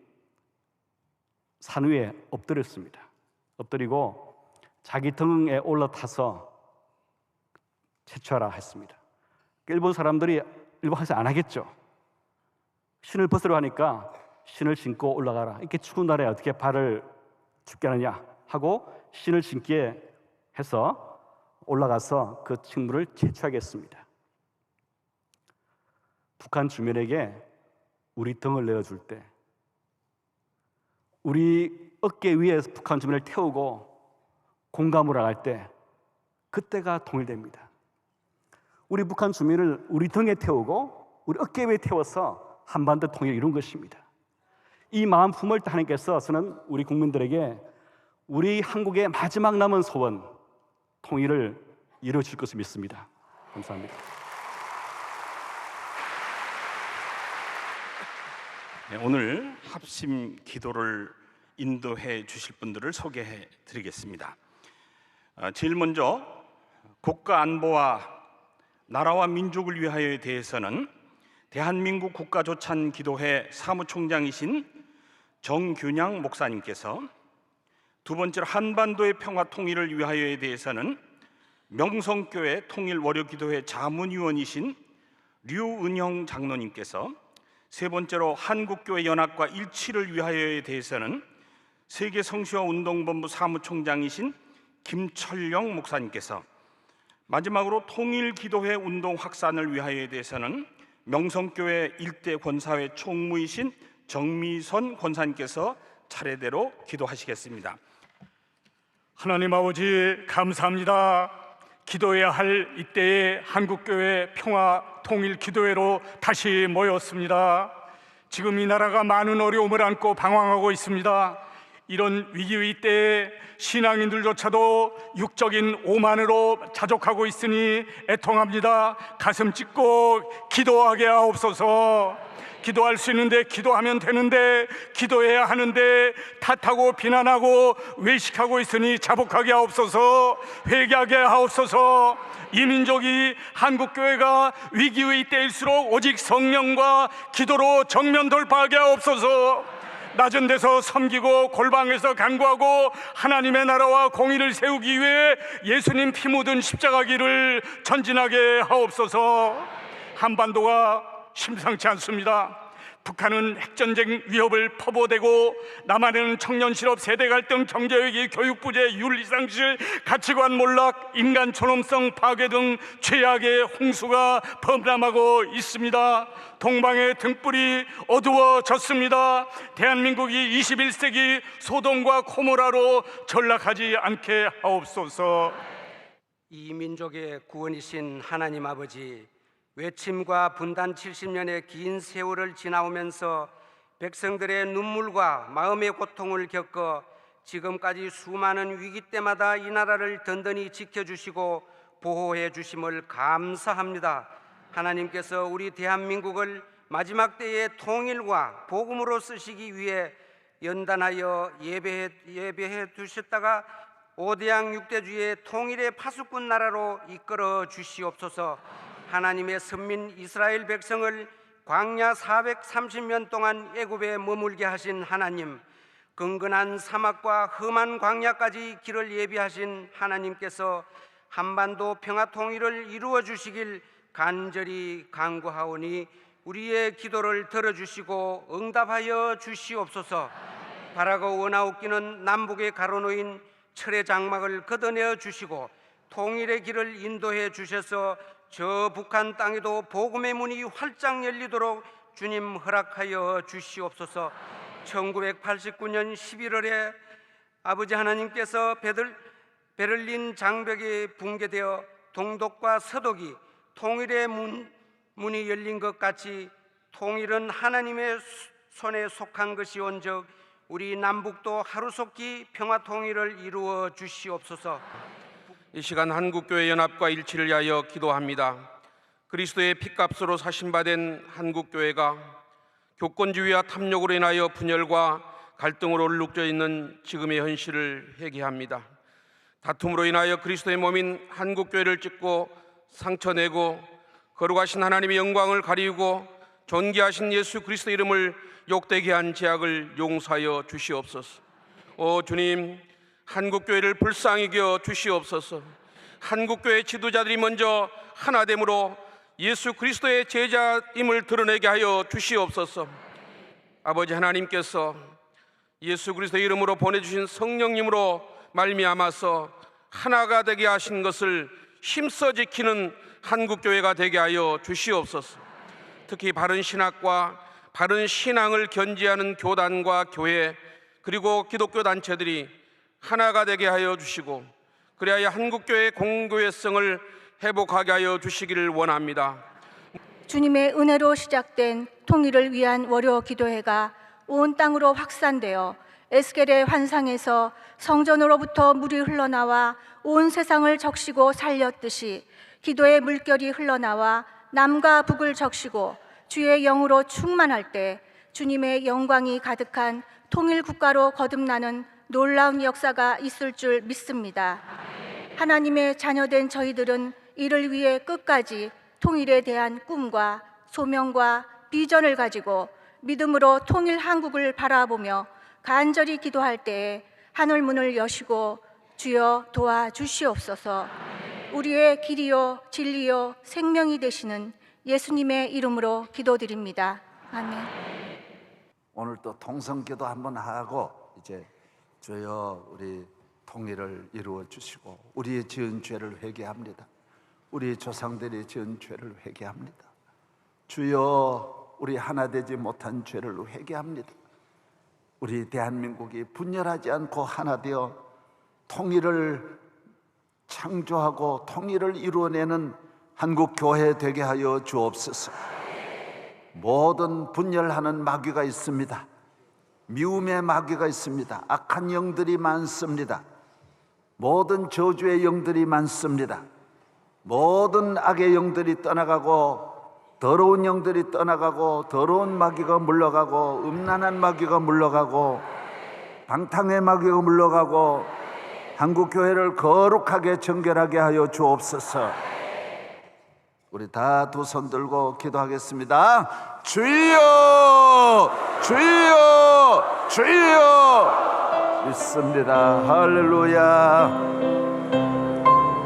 산 위에 엎드렸습니다. 엎드리고 자기 등에 올라타서 채취하라 했습니다. 일본 사람들이 일본 학생 안 하겠죠. 신을 벗으려 하니까 신을 신고 올라가라. 이렇게 추운 날에 어떻게 발을 춥게 하느냐 하고 신을 신게 해서 올라가서 그 식물을 채취하겠습니다. 북한 주민에게 우리 등을 내어줄 때 우리 어깨 위에 북한 주민을 태우고 공감을 할 때 그때가 통일됩니다. 우리 북한 주민을 우리 등에 태우고 우리 어깨 위에 태워서 한반도 통일을 이룬 것입니다. 이 마음 품을 때 하나님께서 저는 우리 국민들에게 우리 한국의 마지막 남은 소원 통일을 이루어질 것을 믿습니다. 감사합니다. 네, 오늘 합심 기도를 인도해 주실 분들을 소개해 드리겠습니다. 제일 먼저 국가 안보와 나라와 민족을 위하여에 대해서는 대한민국 국가조찬기도회 사무총장이신 정균양 목사님께서, 두 번째로 한반도의 평화 통일을 위하여에 대해서는 명성교회 통일월요기도회 자문위원이신 류은영 장로님께서, 세 번째로 한국교회 연합과 일치를 위하여에 대해서는 세계성시화운동본부 사무총장이신 김철영 목사님께서, 마지막으로 통일기도회 운동 확산을 위하여에 대해서는 명성교회 일대 권사회 총무이신 정미선 권사님께서 차례대로 기도하시겠습니다. 하나님 아버지, 감사합니다. 기도해야 할 이때에 한국교회 평화 통일 기도회로 다시 모였습니다. 지금 이 나라가 많은 어려움을 안고 방황하고 있습니다. 이런 위기의 때에 신앙인들조차도 육적인 오만으로 자족하고 있으니 애통합니다. 가슴 찢고 기도하게 하옵소서. 기도할 수 있는데 기도하면 되는데, 기도해야 하는데 탓하고 비난하고 외식하고 있으니 자복하게 하옵소서. 회개하게 하옵소서. 이 민족이, 한국교회가 위기의 때일수록 오직 성령과 기도로 정면 돌파하게 하옵소서. 낮은 데서 섬기고 골방에서 간구하고 하나님의 나라와 공의를 세우기 위해 예수님 피 묻은 십자가 길을 전진하게 하옵소서. 한반도가 심상치 않습니다. 북한은 핵전쟁 위협을 퍼부어대고, 남한에는 청년 실업, 세대 갈등, 경제위기, 교육 부재, 윤리 상실, 가치관 몰락, 인간 존엄성 파괴 등 최악의 홍수가 범람하고 있습니다. 동방의 등불이 어두워졌습니다. 대한민국이 21세기 소돔과 고모라로 전락하지 않게 하옵소서. 이 민족의 구원이신 하나님 아버지, 외침과 분단 70년의 긴 세월을 지나오면서 백성들의 눈물과 마음의 고통을 겪어 지금까지 수많은 위기 때마다 이 나라를 든든히 지켜주시고 보호해 주심을 감사합니다. 하나님께서 우리 대한민국을 마지막 때의 통일과 복음으로 쓰시기 위해 연단하여 예배해 두셨다가 5대양 6대주의 통일의 파수꾼 나라로 이끌어 주시옵소서. 하나님의 선민 이스라엘 백성을 광야 430년 동안 애굽에 머물게 하신 하나님, 근근한 사막과 험한 광야까지 길을 예비하신 하나님께서 한반도 평화 통일을 이루어 주시길 간절히 간구하오니 우리의 기도를 들어주시고 응답하여 주시옵소서. 바라고 원하옵기는 남북에 가로놓인 철의 장막을 걷어내어 주시고 통일의 길을 인도해 주셔서 저 북한 땅에도 복음의 문이 활짝 열리도록 주님 허락하여 주시옵소서. 1989년 11월에 아버지 하나님께서 베를린 장벽이 붕괴되어 동독과 서독이 통일의 문이 열린 것 같이 통일은 하나님의 손에 속한 것이온즉 우리 남북도 하루속히 평화 통일을 이루어 주시옵소서. 이 시간 한국교회 연합과 일치를 위하여 기도합니다. 그리스도의 피값으로 사신받은 한국교회가 교권주의와 탐욕으로 인하여 분열과 갈등으로 얼룩져 있는 지금의 현실을 회개합니다. 다툼으로 인하여 그리스도의 몸인 한국교회를 찢고 상처내고 거룩하신 하나님의 영광을 가리우고 존귀하신 예수 그리스도 이름을 욕되게 한 죄악을 용서하여 주시옵소서. 오 주님, 한국교회를 불쌍히 여겨 주시옵소서. 한국교회 지도자들이 먼저 하나됨으로 예수 그리스도의 제자임을 드러내게 하여 주시옵소서. 아버지 하나님께서 예수 그리스도의 이름으로 보내주신 성령님으로 말미암아서 하나가 되게 하신 것을 힘써 지키는 한국교회가 되게 하여 주시옵소서. 특히 바른 신학과 바른 신앙을 견지하는 교단과 교회 그리고 기독교 단체들이 하나가 되게 하여 주시고 그리하여 한국교회의 공교회성을 회복하게 하여 주시기를 원합니다. 주님의 은혜로 시작된 통일을 위한 월요 기도회가 온 땅으로 확산되어 에스겔의 환상에서 성전으로부터 물이 흘러나와 온 세상을 적시고 살렸듯이 기도의 물결이 흘러나와 남과 북을 적시고 주의 영으로 충만할 때 주님의 영광이 가득한 통일 국가로 거듭나는 놀라운 역사가 있을 줄 믿습니다. 하나님의 자녀된 저희들은 이를 위해 끝까지 통일에 대한 꿈과 소명과 비전을 가지고 믿음으로 통일 한국을 바라보며 간절히 기도할 때에 하늘문을 여시고 주여 도와주시옵소서. 우리의 길이요 진리요 생명이 되시는 예수님의 이름으로 기도드립니다. 아멘. 오늘 또 통성기도 한번 하고 이제 주여 우리 통일을 이루어 주시고 우리의 지은 죄를 회개합니다. 우리 조상들이 지은 죄를 회개합니다. 주여 우리 하나 되지 못한 죄를 회개합니다. 우리 대한민국이 분열하지 않고 하나 되어 통일을 창조하고 통일을 이루어내는 한국교회 되게 하여 주옵소서. 모든 분열하는 마귀가 있습니다. 미움의 마귀가 있습니다. 악한 영들이 많습니다. 모든 저주의 영들이 많습니다. 모든 악의 영들이 떠나가고 더러운 영들이 떠나가고 더러운 마귀가 물러가고 음란한 마귀가 물러가고 방탕의 마귀가 물러가고 한국교회를 거룩하게 정결하게 하여 주옵소서. 우리 다 두 손 들고 기도하겠습니다. 주여 주여 주여. 믿습니다. 할렐루야.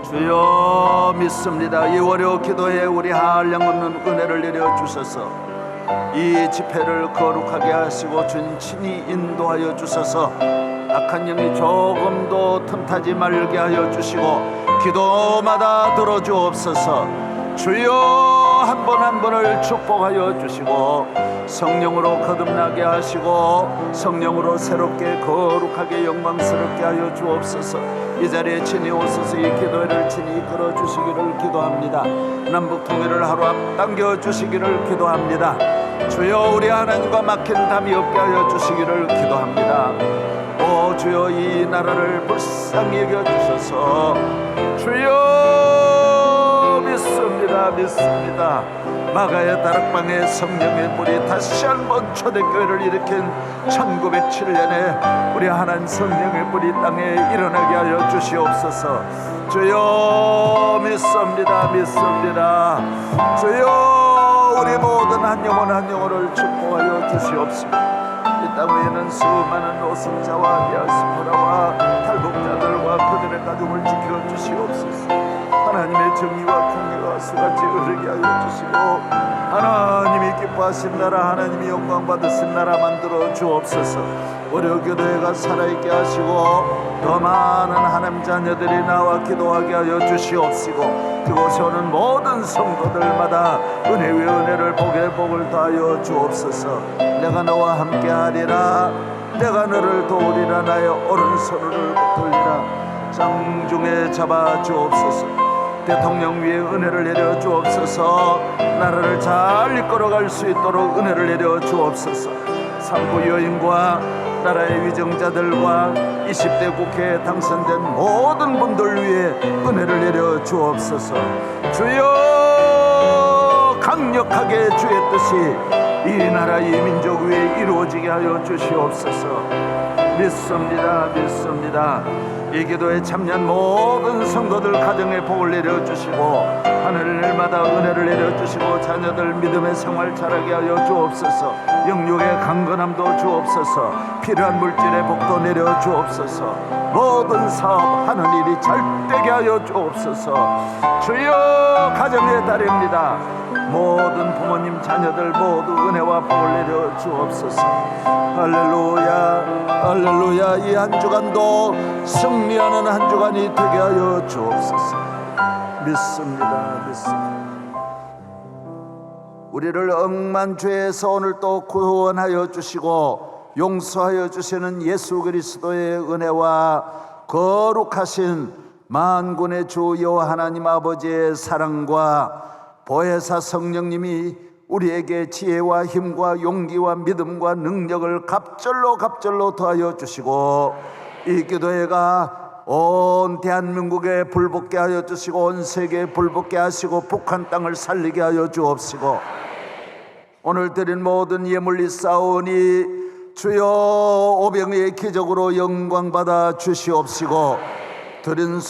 주여 믿습니다. 이 월요 기도에 우리 한량없는 은혜를 내려주셔서 이 집회를 거룩하게 하시고 주님 친히 인도하여 주셔서 악한 영이 조금도 틈타지 말게 하여 주시고 기도마다 들어주옵소서. 주여 한 번 한 번을 축복하여 주시고 성령으로 거듭나게 하시고 성령으로 새롭게 거룩하게 영광스럽게 하여 주옵소서. 이 자리에 친히 오셔서 이 기도회를 친히 이끌어 주시기를 기도합니다. 남북 통일을 하루 앞당겨 주시기를 기도합니다. 주여 우리 하나님과 막힌 담이 없게 하여 주시기를 기도합니다. 오 주여 이 나라를 불쌍히 여겨주셔서 주여 믿습니다. 믿습니다. 마가의 다락방에 성령의 불이 다시 한번 초대교회를 일으킨 1907년에 우리 하나님 성령의 불이 땅에 일어나게 하여 주시옵소서. 주여 믿습니다. 믿습니다. 주여 우리 모든 한 영혼 한 영혼을 축복하여 주시옵소서. 이 땅 위에는 수많은 노숙자와 디아스포라와 탈북자들과 그들의 가족을 지켜주시옵소서. 하나님의 정의와 풍요가 수같이 흐르게 하여 주시고 하나님이 기뻐하신 나라 하나님이 영광 받으신 나라 만들어 주옵소서. 월요교도회가 살아있게 하시고 더 많은 하나님 자녀들이 나와 기도하게 하여 주시옵시고 그곳에 오는 모든 성도들마다 은혜 위에 은혜를 복에 복을 더하여 주옵소서. 내가 너와 함께하리라. 내가 너를 도우리라. 나의 오른손을 붙들리라. 장중에 잡아 주옵소서. 대통령 위에 은혜를 내려 주옵소서. 나라를 잘 이끌어갈 수 있도록 은혜를 내려 주옵소서. 산부 여인과 나라의 위정자들과 20대 국회에 당선된 모든 분들 위해 은혜를 내려 주옵소서. 주여 강력하게 주의 뜻이 이 나라 이 민족 위에 이루어지게 하여 주시옵소서. 믿습니다. 믿습니다. 이 기도에 참여한 모든 성도들 가정에 복을 내려주시고 하늘마다 은혜를 내려주시고 자녀들 믿음의 생활 잘하게 하여 주옵소서. 영육의 강건함도 주옵소서. 필요한 물질의 복도 내려주옵소서. 모든 사업 하는 일이 잘 되게 하여 주옵소서. 주여 가정의 달입니다. 모든 부모님 자녀들 모두 은혜와 복을 내려주옵소서. 할렐루야 할렐루야. 이 한 주간도 승리하는 한 주간이 되게 하여 주옵소서. 믿습니다. 믿습니다. 우리를 억만 죄에서 오늘 또 구원하여 주시고 용서하여 주시는 예수 그리스도의 은혜와 거룩하신 만군의 주 여호와 하나님 아버지의 사랑과 보혜사 성령님이 우리에게 지혜와 힘과 용기와 믿음과 능력을 갑절로 더하여 주시고 이 기도회가 온 대한민국에 불붙게 하여 주시고 온 세계에 불붙게 하시고 북한 땅을 살리게 하여 주옵시고 오늘 드린 모든 예물이 싸우니 주여 오병이의 기적으로 영광받아 주시옵시고 들인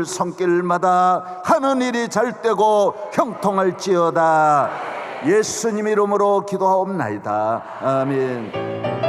손길마다 하는 일이 잘 되고 형통할지어다. 예수님 이름으로 기도하옵나이다. 아멘.